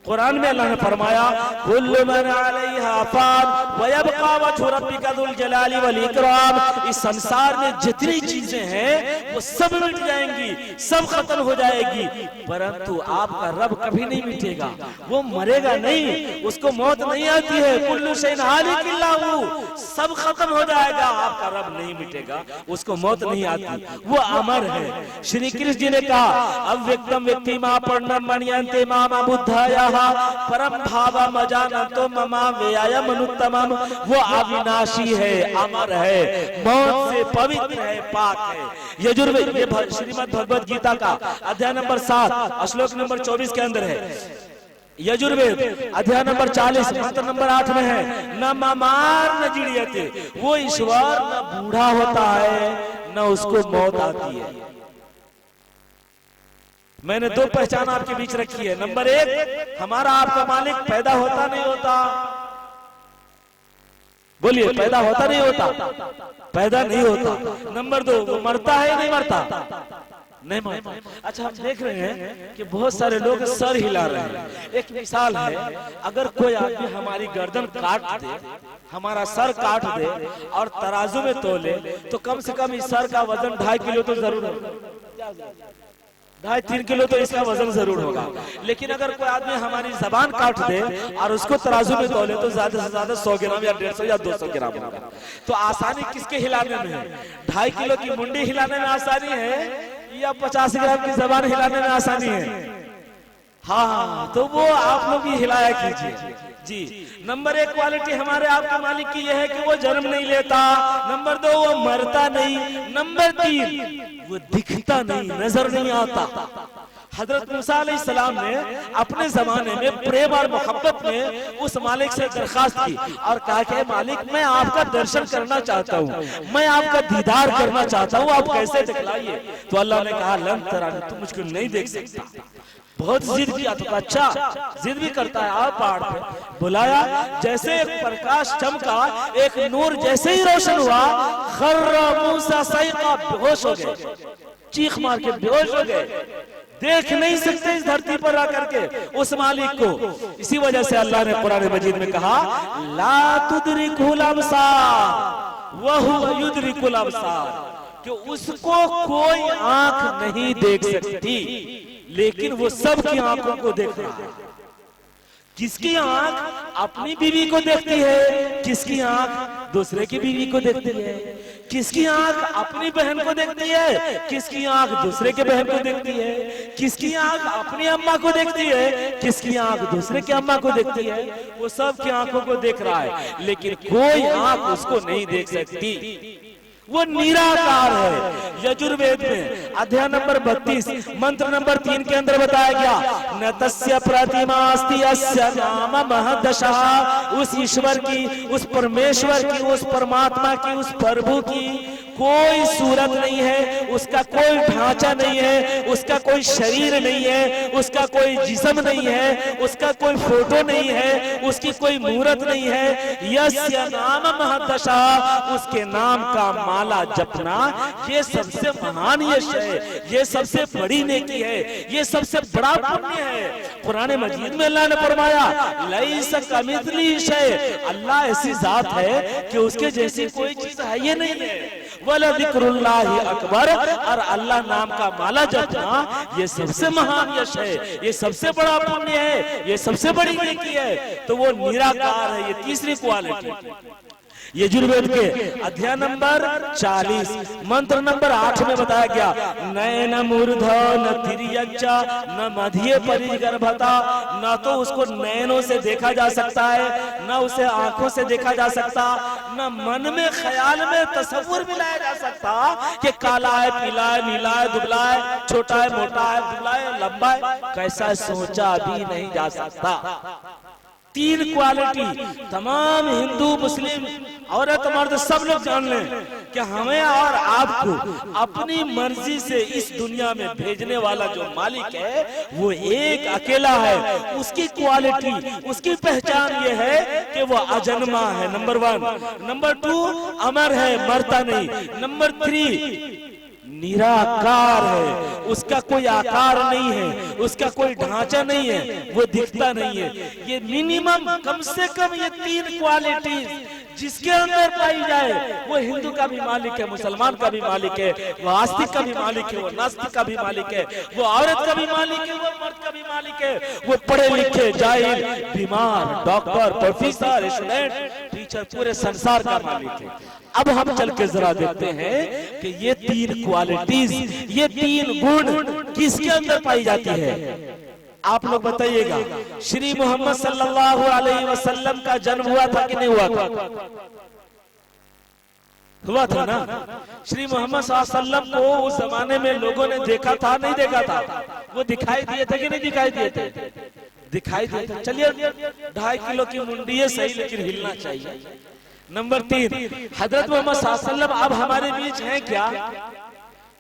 कुरान में अल्लाह ने फरमाया कुल्लु मन अलैहा फान व यबका वजहु रब्बिका दुल जलाली वल इकराम। इस संसार में जितनी चीजें हैं वो सब मिट जाएंगी, सब खत्म हो जाएगी, परंतु आपका रब कभी नहीं मिटेगा, वो मरेगा नहीं, उसको मौत नहीं आती है। कुल्लु शैइन हालिक इल्ला हु, सब खत्म हो जाएगा, आपका रब नहीं मिटेगा, उसको मौत नहीं आती, वो अमर है। श्री कृष्ण जी ने कहा अव्यक्तम व्यक्ति मा पर्णम मणियन्ते मामा बुद्धाया परम भावा मजानतो ममा व्यय मनुत्तमम। वो अविनाशी है, अमर है, मौत से पवित्र है, पाक है। यजुर्वेद, ये श्रीमद् भगवद गीता का अध्याय नंबर 7 श्लोक नंबर 24 के अंदर है। यजुर्वेद अध्याय नंबर 40 मंत्र नंबर 8 में है न ममार न जिड़ियते। वो ईश्वर न बूढ़ा होता है न उसको मौत आती है। मैंने दो पहचान आपके बीच रखी है। नंबर 1, हमारा आपका मालिक पैदा होता नहीं होता, बोलिए पैदा होता नहीं होता, पैदा नहीं होता। नंबर 2, वो मरता है नहीं मरता, नहीं मरता। अच्छा, हम देख रहे हैं कि बहुत सारे लोग सर हिला रहे हैं। एक मिसाल है, अगर कोई आदमी हमारी गर्दन काट दे, हमारा सर काट दे और तराजू में तोले तो कम से कम इस सर का वजन 2.5 किलो तो जरूर होगा, 2.5-3 किलो तो इसका वजन जरूर होगा। लेकिन अगर कोई आदमी हमारी जबान काट दे और उसको तराजू में तोले तो ज्यादा से ज्यादा 100 ग्राम या 150 या 200 ग्राम होगा। तो आसानी किसके हिलाने में है? 2.5 किलो की मुंडी हिलाने में आसानी है या 50 ग्राम की जबान हिलाने में आसानी है? हाँ, तो वो आप लोग भी हिलाया कीजिए जी। नंबर 1 क्वालिटी हमारे आपके मालिक की यह है कि वो जन्म नहीं लेता। नंबर 2, वो मरता नहीं। नंबर 3, वो दिखता नहीं, नजर नहीं आता। हजरत मूसा अलैहिस्सलाम ने अपने जमाने में प्रेम और मोहब्बत में उस मालिक से दरखास्त की और कहा कि मालिक मैं आपका दर्शन करना चाहता हूँ, मैं आपका दीदार करना चाहता हूँ, आप कैसे दिखलाइए। तो अल्लाह ने कहा लन तरानी, तुम मुझको नहीं देख सकता। बहुत जिद किया तो अच्छा, जिद भी करता है, आप पहाड़ पे बुलाया। जैसे एक प्रकाश चमका, एक नूर जैसे ही रोशन हुआ, खर्रा मूसा सईका, बेहोश हो गए, चीख मार के बेहोश हो गए, देख नहीं सकते इस धरती पर आकर के उस मालिक को। इसी वजह से अल्लाह ने कुरान मजीद में कहा ला तुदरिकुल अबसार वहुवा युदरिकुल अबसार, कि उसको कोई आंख नहीं देख सकती लेकिन वो सबकी आंखों को देख रहा है। किसकी आंख अपनी बीवी को देखती है, किसकी आंख दूसरे की बीवी को देखती है, किसकी आंख अपनी बहन को देखती है, किसकी आंख दूसरे के बहन को देखती है, किसकी आंख अपनी अम्मा को देखती है, किसकी आंख दूसरे की अम्मा को देखती है। वो सबकी आंखों को देख रहा है लेकिन कोई आंख उसको नहीं देख सकती, वो निराकार है। यजुर्वेद में अध्याय नंबर 32 मंत्र नंबर 3 के अंदर बताया गया न तस्य प्रतिमा अस्ति अस्य नाम महदशः। उस ईश्वर की, उस परमेश्वर की, उस परमात्मा की, उस प्रभु की कोई सूरत नहीं है, उसका कोई ढांचा नहीं है, उसका कोई शरीर नहीं है, उसका कोई जिस्म नहीं है, उसका कोई फोटो नहीं है, उसकी कोई मूर्त नहीं है। यस्य नाम महदशा, उसके नाम का माला जपना ये सबसे महान यश है, ये सबसे बड़ी नेकी है, ये सबसे बड़ा पुण्य है। कुरान मजीद में अल्लाह ने फरमाया लैसा कमिथलिही शै, अल्लाह ऐसी जात है कि उसके जैसी कोई चीज है ये नहीं है। वला जिक्रुल्लाहि अकबर, और अल्लाह नाम का माला जपना ये सबसे महान यश है, ये सबसे बड़ा पुण्य है, ये सबसे बड़ी नेकी है। तो वो निराकार है, ये तीसरी क्वालिटी। यजुर्वेद के अध्याय नंबर 40 मंत्र नंबर 8 में बताया गया नयन मूर्ध न तिर्यक्चा न मध्य परिगर्भता, न तो उसको नयनों से देखा जा सकता है, न उसे आंखों से देखा जा सकता, न मन में ख्याल में तसव्वुर में लाया जा सकता कि काला है, पीला है, नीला है, दुबला है, छोटा है, मोटा है, दुबला है, लंबा है, कैसा सोचा भी नहीं जा सकता। 3 क्वालिटी तमाम हिंदू मुस्लिम औरत मर्द सब लोग जान लें कि हमें और आपको अपनी मर्जी से इस दुनिया में भेजने वाला जो मालिक है वो एक अकेला है। उसकी क्वालिटी, उसकी पहचान ये है कि वो अजन्मा है, नंबर 1। नंबर 2 अमर है, मरता नहीं। नंबर 3 निराकार है, उसका कोई आकार नहीं है, उसका कोई ढांचा नहीं है, वो दिखता नहीं है। ये मिनिमम कम से कम ये 3 क्वालिटीज जिसके अंदर पाई जाए, वो हिंदू का भी मालिक है, मुसलमान का भी मालिक है, वो आस्तिक का भी मालिक है, वो नास्तिक का भी मालिक है, वो औरत का भी मालिक है, वो मर्द का भी मालिक है, वो पढ़े लिखे, जाहिल, बीमार, डॉक्टर, प्रोफेसर, स्टूडेंट, टीचर, पूरे संसार का मालिक है। अब हम चल के जरा देखते हैं कि ये 3 क्वालिटीज, ये 3 गुण किसके अंदर पाई जाती है। आप लोग बताइएगा, श्री मोहम्मद सल्लल्लाहु अलैहि वसल्लम का जन्म हुआ था कि नहीं हुआ था? हुआ था ना। श्री मोहम्मद सल्लल्लाहु अलैहि वसल्लम को उस जमाने में लोगों ने देखा था, नहीं देखा था? वो दिखाई दिए थे कि नहीं दिखाई दिए थे? दिखाई दिए थे। चलिए 2.5 किलो की मुंडी है सही, लेकिन हिलना चाहिए। नंबर 3, हजरत मोहम्मद सल्लल्लाहु अलैहि वसल्लम अब हमारे बीच हैं क्या?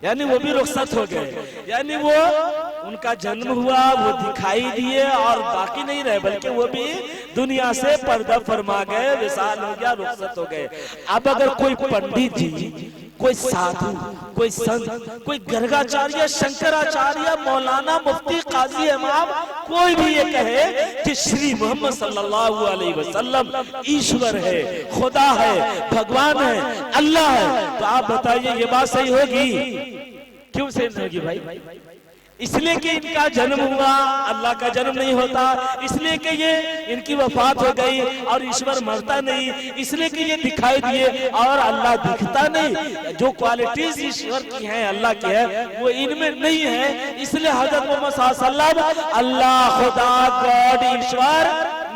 यानी वो भी रुखसत हो गए, यानी वो उनका जन्म हुआ, वो दिखाई दिए और बाकी नहीं रहे, बल्कि वो भी दुनिया से पर्दा फरमा गए, विशाल हो गया, रुखसत हो गए। अब अगर कोई पंडित जी, कोई साधु, कोई संत, कोई गर्गाचार्य, शंकराचार्य, मौलाना, मुफ्ती, काजी, इमाम, कोई भी ये कहे कि श्री मोहम्मद सल्लल्लाहु अलैहि वसल्लम ईश्वर है, खुदा है, भगवान है, अल्लाह है, तो आप बताइए ये बात सही होगी? क्यों सही नहीं होगी भाई? इसलिए कि इनका जन्म हुआ, अल्लाह का जन्म नहीं होता, इसलिए कि ये इनकी वफात हो गई और ईश्वर मरता नहीं, इसलिए कि ये दिखाई दिए और अल्लाह दिखता नहीं। जो क्वालिटीज ईश्वर की हैं, अल्लाह की है, वो इनमें नहीं है, इसलिए हजरत मोहम्मद सल्लल्लाहु अलैहि वसल्लम अल्लाह, खुदा, गॉड, ईश्वर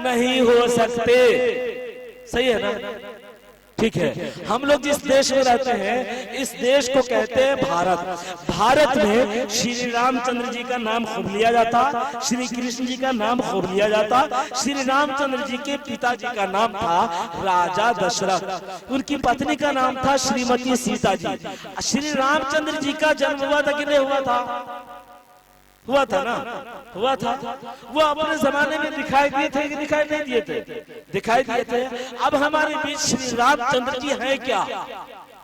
नहीं हो सकते। सही है ना? ठीक है। हम लोग जिस देश में रहते हैं, इस देश को कहते हैं भारत। भारत में श्री रामचंद्र जी का नाम खूब लिया जाता, श्री कृष्ण जी का नाम खूब लिया जाता। श्री रामचंद्र जी के पिताजी का नाम था राजा दशरथ, उनकी पत्नी का नाम था श्रीमती सीता जी। श्री रामचंद्र जी का जन्म हुआ था कि नहीं हुआ था? हुआ था ना, हुआ था। वो अपने जमाने में दिखाई दिए थे कि दिखाई नहीं दिए थे? दिखाई दिए थे। अब हमारे बीच श्री रामचंद्र जी हैं क्या?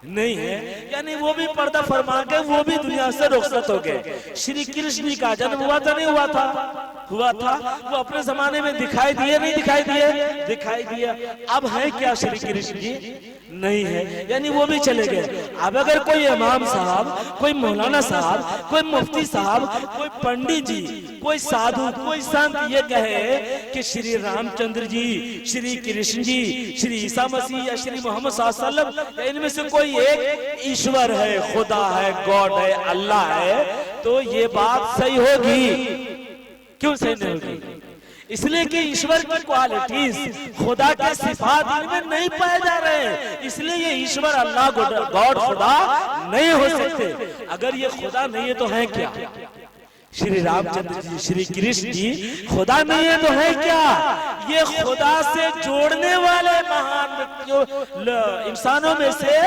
नहीं है, यानी वो भी पर्दा फरमा के वो भी दुनिया से रुखसत हो गए। श्री कृष्ण जी का जन्म हुआ था नहीं हुआ था? हुआ था। वो अपने जमाने में दिखाई दिए नहीं दिखाई दिए? दिखाई दिया। अब है क्या श्री कृष्ण जी? नहीं है, यानी वो भी चले गए। अब अगर कोई इमाम साहब, कोई मौलाना साहब, कोई मुफ्ती साहब, कोई पंडित जी, कोई साधु, कोई संत ये कहे कि श्री रामचंद्र जी, श्री कृष्ण जी, श्री ईसा मसीह या श्री मोहम्मद सल्लल्लाहु अलैहि वसल्लम, इनमें से कोई एक ईश्वर है, खुदा है, गॉड है, अल्लाह है, तो ये बात सही होगी? क्यों सही नहीं होगी? इसलिए कि ईश्वर की क्वालिटीज, खुदा के सिफात इनमें नहीं पाए जा रहे, इसलिए ये ईश्वर, अल्लाह, गॉड, खुदा नहीं हो सकते। अगर ये खुदा नहीं है तो है क्या? श्री रामचंद्र जी, श्री कृष्ण जी खुदा नहीं है तो है क्या? ये खुदा से जोड़ने वाले महान इंसानों में से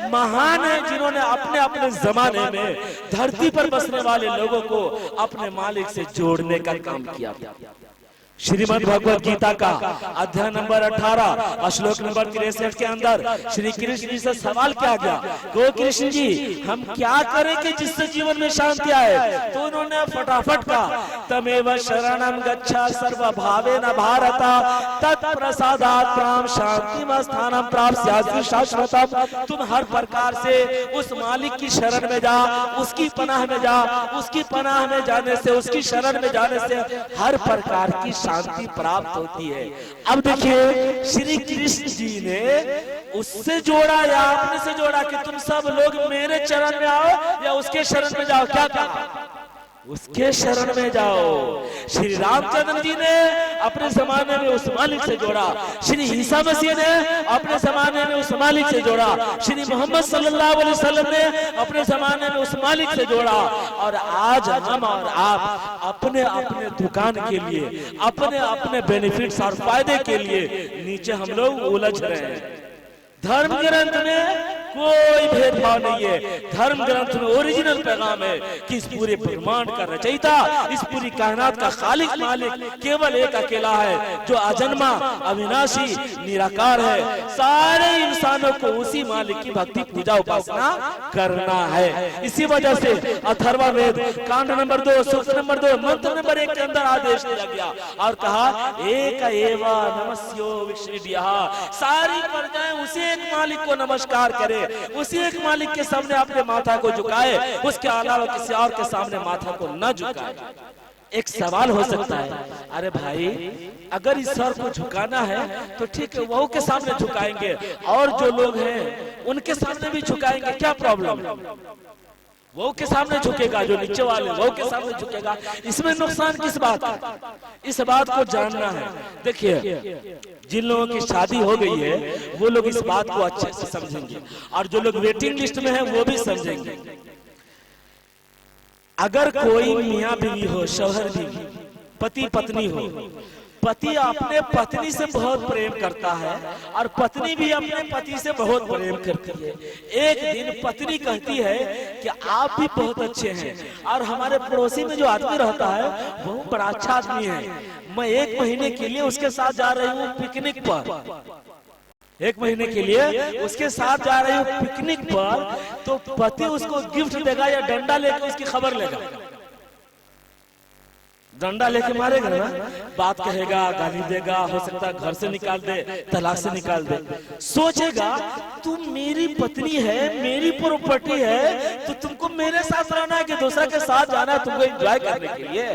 महान है, जिन्होंने अपने अपने जमाने में धरती पर बसने वाले लोगों को अपने मालिक से जोड़ने का काम किया। श्रीमद् भगवत गीता का अध्याय नंबर 18 श्लोक नंबर 63 के अंदर श्री कृष्ण जी से सवाल किया गया, गो कृष्ण जी हम क्या करें कि जिससे जीवन में शांति आए? तो उन्होंने फटाफट कहा, तमेव शरणं गच्छ सर्वभावेन भारत तत्प्रसादात् त्वां शांतिं स्थानं प्राप्स्यसि शाश्वतम्। तुम हर प्रकार से उस मालिक की शरण में जा, उसकी पनाह में जा, उसकी पनाह में जाने से, उसकी शरण में जाने से हर प्रकार की शांति प्राप्त होती है। अब देखिए श्री कृष्ण जी ने उससे जोड़ा या अपने से जोड़ा कि तुम सब लोग मेरे चरण में आओ या उसके शरण में जाओ? क्या कहा? उसके शरण में जाओ। श्री रामचंद्र जी ने अपने जमाने में उस मालिक से जोड़ा, श्री ईसा मसीह ने अपने जमाने में उस मालिक से जोड़ा, श्री मोहम्मद सल्लल्लाहु अलैहि वसल्लम ने अपने जमाने में उस मालिक से जोड़ा। और आज हम और आप अपने अपने दुकान के लिए, अपने अपने बेनिफिट्स और फायदे के लिए नीचे हम लोग उलझ रहे हैं। धर्म ग्रंथ में कोई भेदभाव नहीं है। धर्म ग्रंथ में ओरिजिनल पैगाम है कि इस पूरे ब्रह्मांड का रचयिता, इस पूरी कायनात का खालिक मालिक केवल एक अकेला है जो अजन्मा, अविनाशी, निराकार है। सारे इंसानों को उसी मालिक की भक्ति, पूजा, उपासना करना है। इसी वजह से अथर्ववेद कांड नंबर 2 सूक्त नंबर 2 मंत्र नंबर 1 के अंदर आदेश दिया गया और कहा एक एवा नमस्यो विश्वदियः, सारी प्रजाएं उसी एक मालिक को नमस्कार करे, उसी एक मालिक के सामने अपने माथा को झुकाए, उसके अलावा किसी और के सामने माथा को न झुकाए। एक सवाल हो सकता है, अरे भाई अगर इस सर को झुकाना है तो ठीक है, वह के सामने झुकाएंगे और जो लोग हैं उनके सामने भी झुकाएंगे, क्या प्रॉब्लम? वो के सामने झुकेगा, जो नीचे वाले वो के सामने झुकेगा, इसमें नुकसान किस बात का? इस बात को जानना है। देखिए जिन लोगों की शादी हो गई है वो लोग इस बात को अच्छे से समझेंगे और जो लोग वेटिंग लिस्ट में है वो भी समझेंगे। अगर कोई मियाँ बीवी हो, शौहर बीवी, पति पत्नी हो, पति अपने पत्नी से बहुत प्रेम करता है और पत्नी भी अपने पति से बहुत प्रेम करती है। एक दिन पत्नी कहती है कि आप भी बहुत अच्छे हैं और हमारे पड़ोसी में जो आदमी रहता है वो बड़ा अच्छा आदमी है, मैं 1 महीने के लिए उसके साथ जा रही हूँ पिकनिक पर, 1 महीने के लिए उसके साथ जा रही हूँ पिकनिक पर, तो पति उसको गिफ्ट देगा या डंडा लेकर उसकी खबर लेगा? डंडा लेके मारेगा ना, बात कहेगा, गाली देगा, हो सकता है घर से निकाल दे, तलाक से निकाल दे। सोचेगा तुम मेरी पत्नी है, मेरी प्रॉपर्टी है, तो तुमको मेरे साथ रहना है कि दूसरा के साथ जाना है तुमको एंजॉय करने के लिए?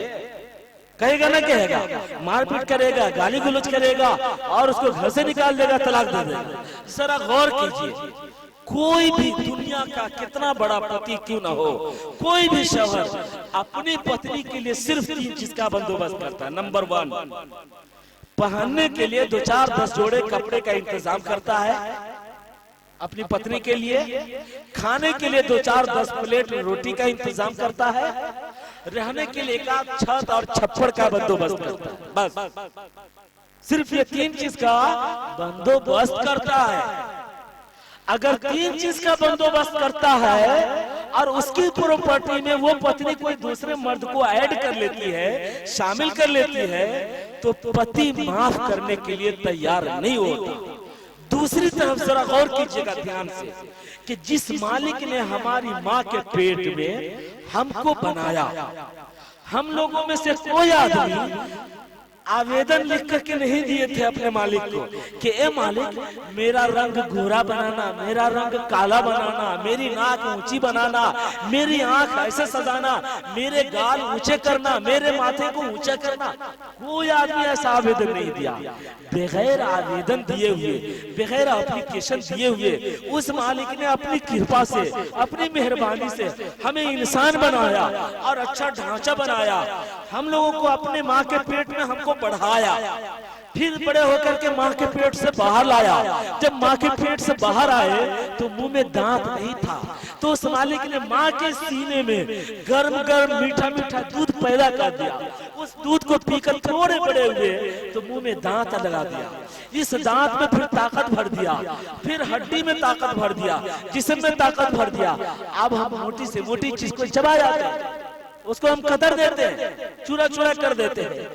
कहेगा ना, कहेगा, मारपीट करेगा, गाली गलौज करेगा और उसको घर से निकाल देगा, तलाक दे देगा। जरा गौर कीजिए, कोई भी दुनिया का कितना बड़ा पति क्यों ना हो, कोई भी शौहर अपनी पत्नी के लिए सिर्फ 3 चीज का बंदोबस्त करता है। नंबर 1, पहनने के लिए 2-4-10 जोड़े कपड़े का इंतजाम करता है अपनी पत्नी के लिए, खाने के लिए 2-4-10 प्लेट रोटी का इंतजाम करता है, रहने के लिए 1 छत और छप्पड़ का बंदोबस्त करता है। बस सिर्फ ये 3 चीज का बंदोबस्त करता है। अगर 3 चीज का बंदोबस्त करता है और उसकी प्रॉपर्टी में वो पत्नी कोई दूसरे मर्द को ऐड कर लेती है, शामिल कर लेती है, तो पति माफ करने के लिए तैयार नहीं होता। दूसरी तरफ जरा गौर कीजिएगा ध्यान से कि जिस मालिक ने हमारी माँ के पेट में हमको बनाया, हम लोगों में से कोई आदमी आवेदन लिख करके नहीं दिए थे अपने मालिक को कि ए मालिक मेरा रंग गोरा बनाना, मेरा रंग काला बनाना, मेरी नाक ऊंची बनाना, मेरी आंख ऐसे सजाना, मेरे गाल ऊंचे करना, मेरे माथे को ऊंचा करना। कोई आदमी ऐसा आवेदन नहीं दिया। बगैर आवेदन दिए हुए, बगैर एप्लीकेशन दिए हुए उस मालिक ने अपनी कृपा से, अपनी मेहरबानी से हमें इंसान बनाया और अच्छा ढांचा बनाया। हम लोगों को अपने माँ के पेट में हमको बढ़ाया, फिर बड़े होकर के माँ के पेट से बाहर लाया। जब माँ के पेट से बाहर आए तो मुंह में दांत नहीं था, तो उस मालिक ने माँ के सीने में गर्म गर्म मीठा मीठा दूध पैदा कर दिया। उस दूध को पीकर थोड़े बड़े हुए तो मुंह में दांत लगा दिया। इस दांत में फिर ताकत भर दिया, फिर हड्डी में ताकत भर दिया, जिस्म में ताकत भर दिया। अब हम मोटी से मोटी चीज को चबा जाते हैं, उसको हम कतर देते हैं, चूरा चूरा कर देते हैं।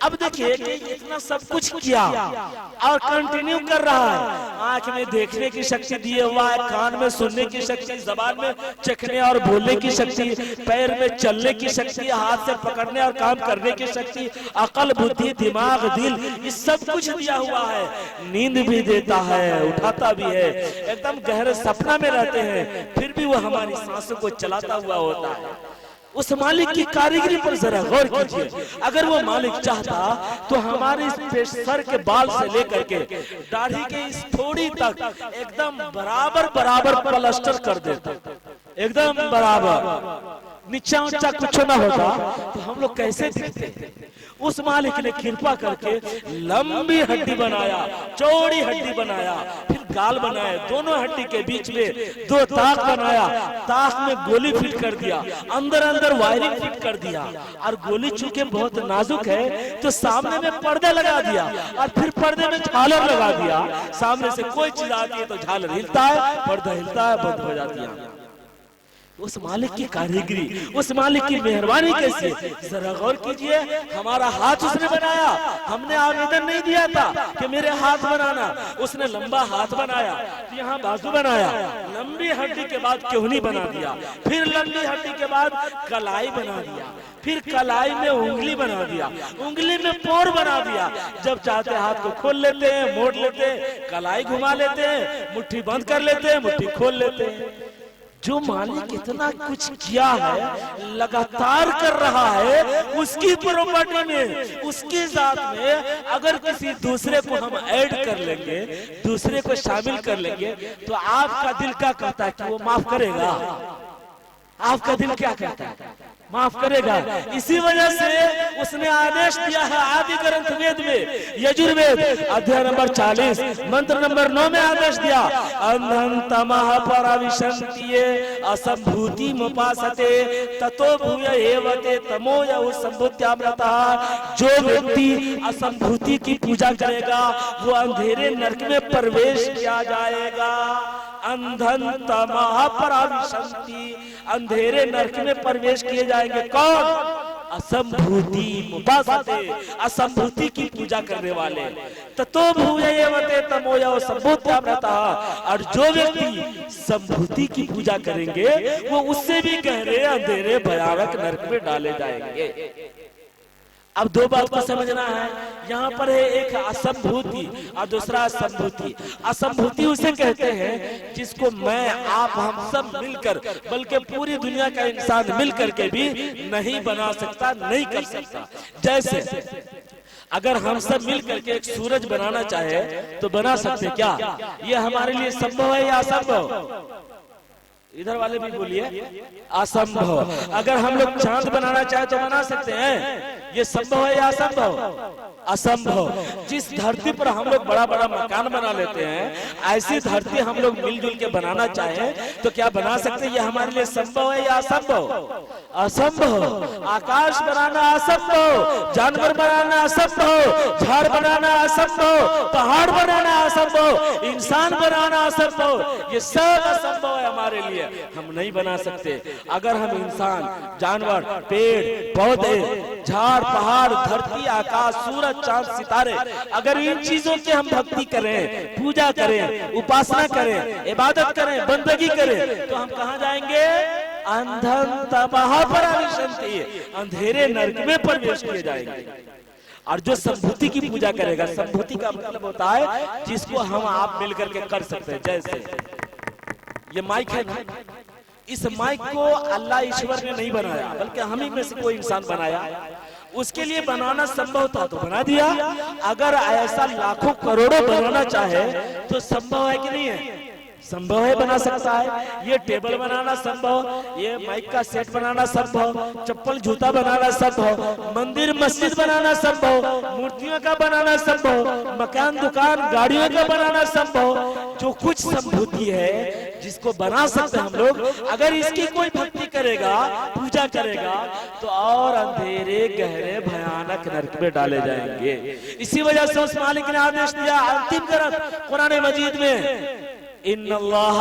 अब देखिए कि इतना सब कुछ किया और कंटिन्यू कर रहा है। आंख में देखने की शक्ति दिए हुआ है, कान में सुनने की शक्ति, जबान में चखने और बोलने की शक्ति, पैर में चलने की शक्ति, हाथ से पकड़ने और काम करने की शक्ति, अकल, बुद्धि, दिमाग, दिल, ये सब कुछ दिया हुआ है। नींद भी देता है, उठाता भी है, एकदम गहरे सपना में रहते हैं, फिर भी वो हमारी सांसों को चलाता हुआ होता है। उस मालिक की कारीगरी पर जरा गौर कीजिए। अगर वो मालिक चाहता तो हमारे इस सर के बाल से लेकर के दाढ़ी के इस थोड़ी तक एकदम बराबर बराबर प्लास्टर कर देता, एकदम बराबर, नीचा ऊंचा कुछ ना होता तो हम लोग कैसे दिखते। उस मालिक ने कृपा करके लंबी हड्डी बनाया, चौड़ी हड्डी बनाया, फिर गाल बनाए, दोनों हड्डी के बीच में 2 ताक बनाया, ताक में गोली फिट कर दिया, अंदर अंदर वायरिंग फिट कर दिया, और गोली चूंकि बहुत नाजुक है तो सामने में पर्दा लगा दिया, और फिर पर्दे में झालर लगा दिया। सामने से कोई चीज आती है तो झालर हिलता है, पर्दा हिलता है, बंद हो जाती है। उस मालिक की कारीगरी, उस मालिक की मेहरबानी कैसी है, जरा गौर कीजिए। हमारा हाथ उसने बनाया, हमने आवेदन नहीं दिया था कि मेरे हाथ बनाना, उसने लंबा हाथ बनाया, यहाँ बाजू बनाया, लंबी हड्डी के बाद केहनी बना दिया, फिर लंबी हड्डी के बाद कलाई बना दिया, फिर कलाई में उंगली बना दिया, उंगली में पोर बना दिया। जब चाहते हाथ को खोल लेते हैं, मोड़ लेते हैं, कलाई घुमा लेते हैं, मुट्ठी बंद कर लेते हैं, मुट्ठी खोल लेते हैं। जो मालिक इतना कुछ किया है, लगातार कर रहा है, उसकी प्रॉपर्टी में, उसकी जात में अगर किसी दूसरे को हम ऐड कर लेंगे, दूसरे को शामिल कर लेंगे, तो आपका दिल क्या कहता है कि वो माफ करेगा? आपका दिल क्या कहता है? माफ करेगा। इसी वजह से उसने आदेश दिया है आदि ग्रंथ वेद में, यजुर्वेद अध्याय नंबर 40 मंत्र नंबर 9 में आदेश दिया, अंधं तमः पराविशन्ति असंभूति मुपासते ततो भूय एवते तमो यौ संभूत्यामृतः। जो व्यक्ति असंभूति की पूजा करेगा वो अंधेरे नरक में प्रवेश किया जाएगा। अंधं तमः पराविशन्ति, अंधेरे नरक में प्रवेश किए जाएंगे कौन? असंभूति मुपासते, असंभूति की पूजा करने वाले। ततो भूयेवते तमोयो संभूत्यामृतः। और जो व्यक्ति संभूति की पूजा करेंगे वो उससे भी गहरे अंधेरे भयानक नरक में डाले जाएंगे। अब 2 बात को समझना है, यहाँ पर है एक असंभूति और दूसरा संभूति। असंभूति उसे कहते हैं जिसको मैं, आप, हम सब मिलकर, बल्कि पूरी दुनिया का इंसान मिलकर के भी नहीं बना सकता, नहीं कर सकता। जैसे अगर हम सब मिलकर के एक सूरज बनाना चाहे तो बना सकते क्या? ये हमारे लिए संभव है या असंभव? इधर वाले भी बोलिए, असंभव। अगर हम लोग चांद बनाना चाहे तो बना सकते हैं, ये संभव है या असंभव? असंभव। जिस धरती पर हम लोग बड़ा बड़ा मकान बना लेते हैं, ऐसी धरती हम लोग मिलजुल के बनाना चाहे तो क्या बना सकते हैं? ये हमारे लिए संभव है या असंभव? असंभव। आकाश बनाना असंभव, जानवर बनाना असंभव, झाड़ बनाना असंभव, पहाड़ बनाना असंभव, इंसान बनाना असंभव। ये सब असंभव है हमारे लिए, हम नहीं बना सकते। अगर हम इंसान, जानवर, पेड़ पौधे, झाड़ पहाड़, धरती, आकाश, सूरज, चांद, सितारे, अगर इन चीजों की हम भक्ति करें, पूजा करें, उपासना करें, इबादत करें, बंदगी करें, तो हम कहाँ जाएंगे? अंधं तमः पराविशन्ति, अंधेरे नरक में प्रवेश किए जाएंगे। और जो संभूति की पूजा करेगा, संभूति का मतलब होता है जिसको हम आप मिलकर के कर सकते हैं। जैसे ये माइक है ना, इस माइक को अल्लाह ईश्वर ने नहीं बनाया, बल्कि हम ही में से कोई इंसान बनाया। उसके लिए बनाना संभव था तो बना दिया। अगर ऐसा लाखों करोड़ों बनाना चाहे तो संभव है कि नहीं है? संभव है, बना सकता है। ये टेबल बनाना संभव, ये माइक का सेट बनाना संभव, चप्पल जूता बनाना संभव, मंदिर मस्जिद बनाना संभव, मूर्तियों का बनाना संभव, मकान दुकान गाड़ियों का बनाना संभव। जो कुछ संभूति है जिसको बना सकते हम लोग, अगर इसकी कोई भक्ति करेगा, पूजा करेगा, तो और अंधेरे गहरे भयानक नरक में डाले जाएंगे। इसी वजह से उस मालिक ने आदेश दिया, अंतिम ग्रंथ कुरान मजीद में, इन्नल्लाह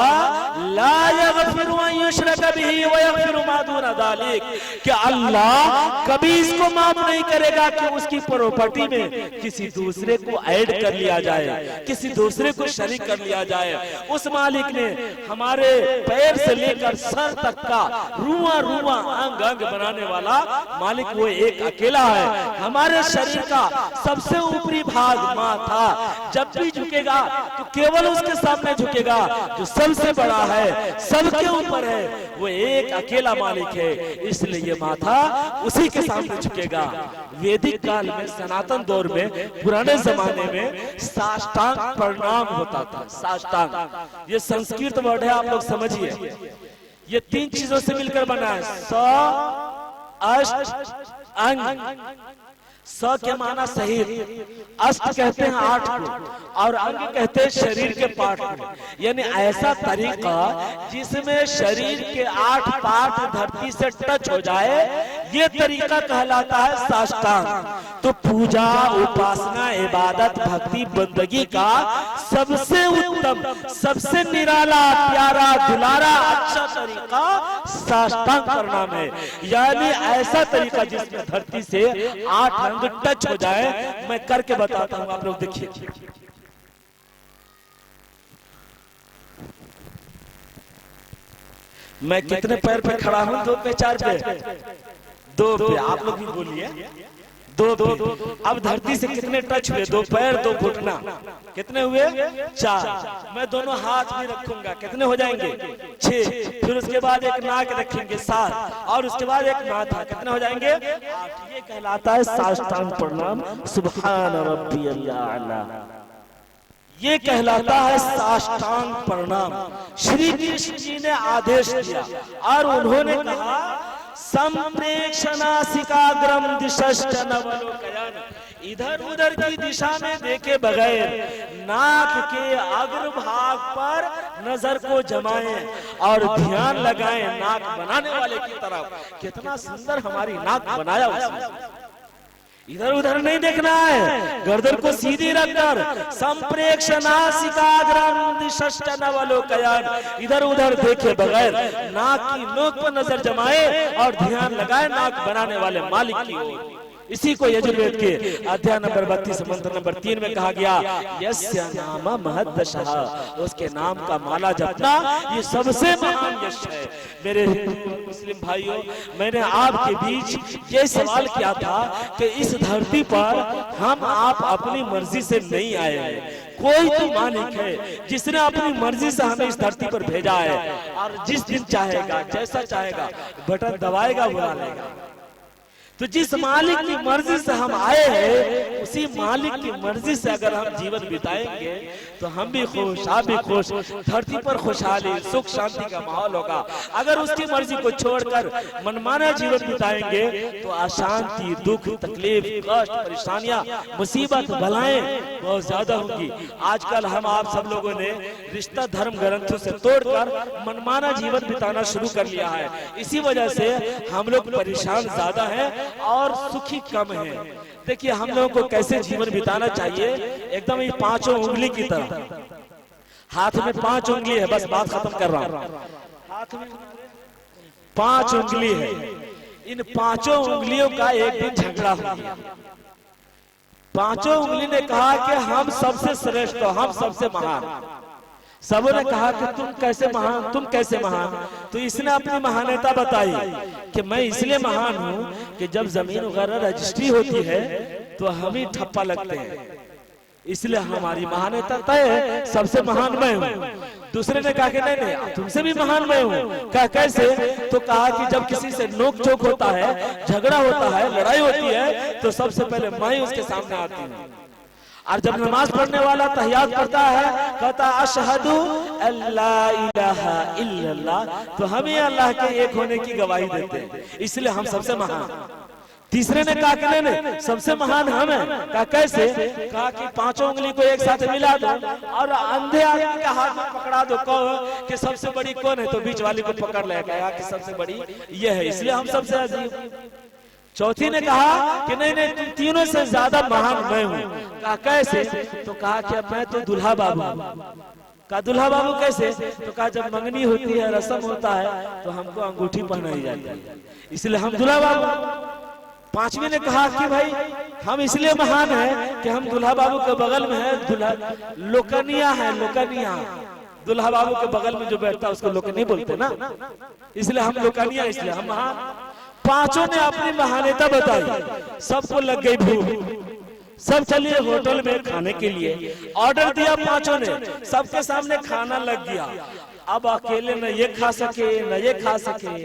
ला यगफिरु अन युश्रक बिही व यगफिरु मा दूना ज़ालिक, कि अल्लाह कभी इसको माफ नहीं करेगा कि उसकी प्रॉपर्टी में किसी दूसरे को ऐड कर लिया जाए, किसी दूसरे को शरीक कर लिया जाए। उस मालिक ने हमारे पैर से लेकर सर तक का रुआ रुआ अंग अंग बनाने वाला मालिक वो एक अकेला है। हमारे शरीर का सबसे ऊपरी भाग माथा जब भी झुकेगा तो केवल उसके सामने झुकेगा जो सबसे बड़ा है, सबके ऊपर है, वो एक अकेला मालिक है। इसलिए ये माथा उसी के सामने झुकेगा। वैदिक काल में, सनातन दौर में, पुराने जमाने में साष्टांग प्रणाम होता था। साष्टांग ये संस्कृत वर्ड है, आप लोग समझिए। ये 3 चीजों से मिलकर बना है, स अष्ट अंग। स के माना शरीर, अष्ट कहते हैं 8 को और अंग कहते हैं शरीर के पार्ट को। यानी ऐसा तरीका जिसमें शरीर के 8 पार्ट धरती से टच हो जाए, ये तरीका कहलाता है साष्टांग। तो पूजा, उपासना, इबादत, भक्ति, बंदगी का सबसे उत्तम, सबसे निराला, प्यारा, दुलारा, अच्छा तरीका साष्टांग प्रणाम है। यानी ऐसा तरीका जिसमें धरती से 8 अंग टच हो जाए। मैं करके बताता हूं, आप लोग देखिए। मैं कितने पैर पे खड़ा हूं? 2 पे, 4 पे, 2 पे। आप लोग भी बोलिए 2 पे। अब धरती से कितने टच हुए? 2 पैर, 2 घुटना। कितने हुए? 4। मैं दोनों हाथ भी रखूंगा, कितने हो जाएंगे? 6। फिर उसके बाद एक नाक रखेंगे, 7। और उसके बाद एक माथा, कितने हो जाएंगे? 8। ये कहलाता है साष्टांग प्रणाम। सुभान रब्बियल आला, ये कहलाता है साष्टांग प्रणाम। श्री कृष्ण जी ने आदेश दिया और उन्होंने कहा संप्रेक्षणासिकाग्रम दिशश्च नवलोकयन्, इधर उधर की दिशा में देखे बगैर नाक के अग्रभाग पर नजर को जमाएं और ध्यान लगाएं नाक बनाने वाले की तरफ। कितना सुंदर हमारी नाक बनाया उसने। इधर उधर नहीं देखना है, गर्दन को सीधी रखकर संप्रेक्षणासिकाग्रम दिशश्च नवलोकयन्, इधर उधर देखे बगैर नाक की नोक पर नजर जमाए और ध्यान लगाए नाक बनाने वाले मालिक की ओर। इसी को यजुर्वेद के अध्याय नंबर 32 मंत्र नंबर 3 में कहा गया, यस्य नाम महद्दशः, उसके नाम का माला जपना ये सबसे महान यश है। मेरे मुस्लिम भाइयों, मैंने आपके बीच ये सवाल किया था कि इस धरती पर हम आप अपनी मर्जी से नहीं आए हैं। कोई तो मालिक है जिसने अपनी मर्जी से हमें इस धरती पर भेजा है और जिस दिन चाहेगा, जैसा चाहेगा, बटन दबाएगा, बुला लेगा। तो जिस मालिक की मर्जी से हम आए हैं, उसी मालिक की मर्जी से अगर हम जीवन बिताएंगे तो हम भी खुश, आप भी खुश, धरती पर खुशहाली, सुख, शांति का माहौल होगा। अगर उसकी मर्जी को छोड़कर मनमाना जीवन बिताएंगे तो अशांति, दुख, तकलीफ, कष्ट, परेशानियां, मुसीबत, बलाएं बहुत ज्यादा होंगी। आजकल हम आप सब लोगों ने रिश्ता धर्म ग्रंथों से तोड़कर मनमाना जीवन बिताना शुरू कर लिया है। इसी वजह से हम लोग परेशान ज्यादा हैं और सुखी कम है। देखिए हम लोगों को कैसे जीवन बिताना चाहिए, एकदम ये 5 उंगली की तरह। हाथ में 5 उंगली है, बस बात खत्म कर रहा हूं। हाथ में 5 उंगली है, इन 5 उंगलियों का एक दिन झगड़ा हो गया। 5 उंगली ने कहा कि हम सबसे श्रेष्ठ हो, हम सबसे महान। सबों ने कहा कि तुम कैसे महान, तुम कैसे महान? तो इसने अपनी महानता बताई कि मैं इसलिए महान हूं कि जब जमीन वगैरह रजिस्ट्री होती है तो हम ही ठप्पा लगते हैं, इसलिए हमारी महानता तय है, सबसे महान मैं हूं। दूसरे ने कहा कि नहीं नहीं, तुमसे भी महान मैं हूं। कहा कैसे? तो कहा कि जब किसी से नोक झोंक होता है, झगड़ा होता है, लड़ाई होती है, तो सबसे पहले मैं ही उसके सामने आती हूँ। और जब नमाज पढ़ने वाला तहियात पढ़ता है, कहता अशहदु अल्ला इलाहा इल्लल्लाह, तो हम ही अल्लाह के एक होने की गवाही देते हैं, इसलिए हम सबसे महान। तीसरे ने कहा कि नहीं, सबसे महान हम हैं। कहा कैसे? कहा कि 5 उंगली को एक साथ मिला दो और अंधे आदमी के हाथ में पकड़ा दो, कहो कि सबसे बड़ी कौन है, तो बीच वाली को पकड़ लेगा कि सबसे बड़ी ये है, इसलिए हम सबसे अजीब। चौथी ने कहा कि नहीं नहीं, तुम तीनों से ज्यादा महान मैं हूँ। कहा कैसे? तो कहा कि मैं तो दुल्हा बाबू। कहा दुल्हा बाबू कैसे? तो कहा जब मंगनी होती है, रस्म होता है, तो हमको अंगूठी पहनाई जाती है, इसलिए हम दुल्हा बाबू। 5वीं ने कहा कि भाई हम इसलिए महान हैं कि हम दुल्हा बाबू के बगल में है, दुल्हा लोकनिया है, लोकनिया। दुल्हा बाबू के बगल में जो बैठता है उसको लोकनी बोलते ना, इसलिए हम लोकनिया, इसलिए हम महान। 5 ने अपनी महानता बताई, सबको लग गई भूख, सब चलिए होटल में खाने के लिए ऑर्डर दिया। 5 ने सबके सामने खाना लग गया अब अकेले न ये खा सके, न ये खा सके,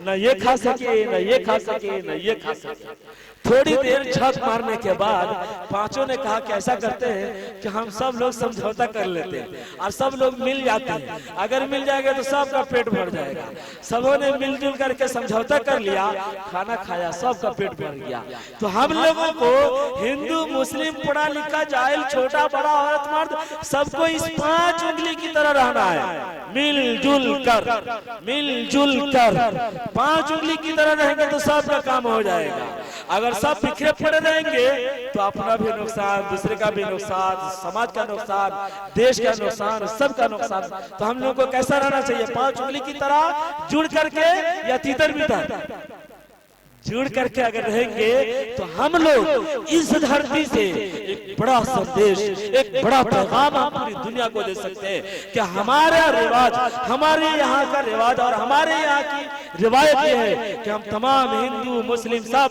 न ये खा सके, न ये खा सके, न ये खा सके। थोड़ी देर झक मारने के बाद पांचों ने कहा कि ऐसा करते हैं कि हम सब लोग समझौता कर लेते हैं और सब लोग मिल जाते हैं, अगर मिल जाएगा तो सबका पेट भर जाएगा। सबों ने मिलजुल करके समझौता कर लिया, खाना खाया, सबका पेट भर गया। तो हम लोगों को हिंदू मुस्लिम पढ़ा लिखा जाहिल छोटा बड़ा औरत मर्द सबको इस 5 उंगली की तरह रहना है, मिलजुल कर, मिलजुल कर 5 उंगली की तरह रहेंगे तो सबका काम हो जाएगा। अगर सब बिखरे पड़े रहेंगे तो अपना भी नुकसान, दूसरे का भी नुकसान, समाज का नुकसान, देश का नुकसान, सबका नुकसान। तो हम लोगों को कैसा रहना चाहिए? 5 उंगली की तरह जुड़ करके या तीतर बीतर जुड़ करके अगर रहेंगे तो हम लोग इस धरती से एक बड़ा संदेश, एक बड़ा पैगाम हम पूरी दुनिया को दे सकते हैं कि हमारा रिवाज, हमारे यहाँ का रिवाज और हमारे यहाँ की रिवायत ये है कि हम तमाम हिंदू मुस्लिम सब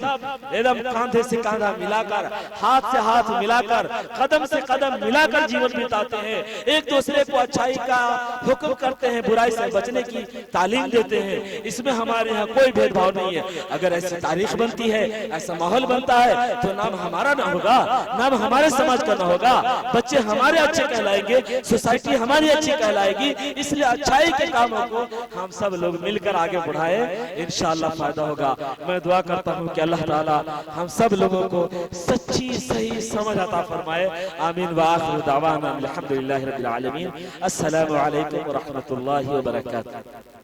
एकदम कांधे से कांधा मिलाकर, हाथ से हाथ मिलाकर, कदम से कदम मिलाकर जीवन बिताते हैं। एक दूसरे को अच्छाई का हुक्म करते हैं, बुराई से बचने की तालीम देते हैं। इसमें हमारे यहाँ कोई भेदभाव नहीं है। अगर ऐसी तारीख बनती है, ऐसा माहौल बनता है तो नाम हमारा ना होगा, नाम हमारे समाज का ना होगा, बच्चे हमारे अच्छे कहलाएंगे, सोसाइटी हमारी अच्छी कहलाएगी। इसलिए अच्छाई के कामों को हम सब लोग मिलकर आगे बढ़ाएं, इंशाअल्लाह फायदा होगा। मैं दुआ करता हूँ कि अल्लाह ताला हम सब लोगों को सच्ची सही समझ अता फरमाए। आमीन व आखिर दावाना अल्हम्दुलिल्लाहि रब्बिल आलमीन। अस्सलामु अलैकुम व रहमतुल्लाहि व बरकातहू।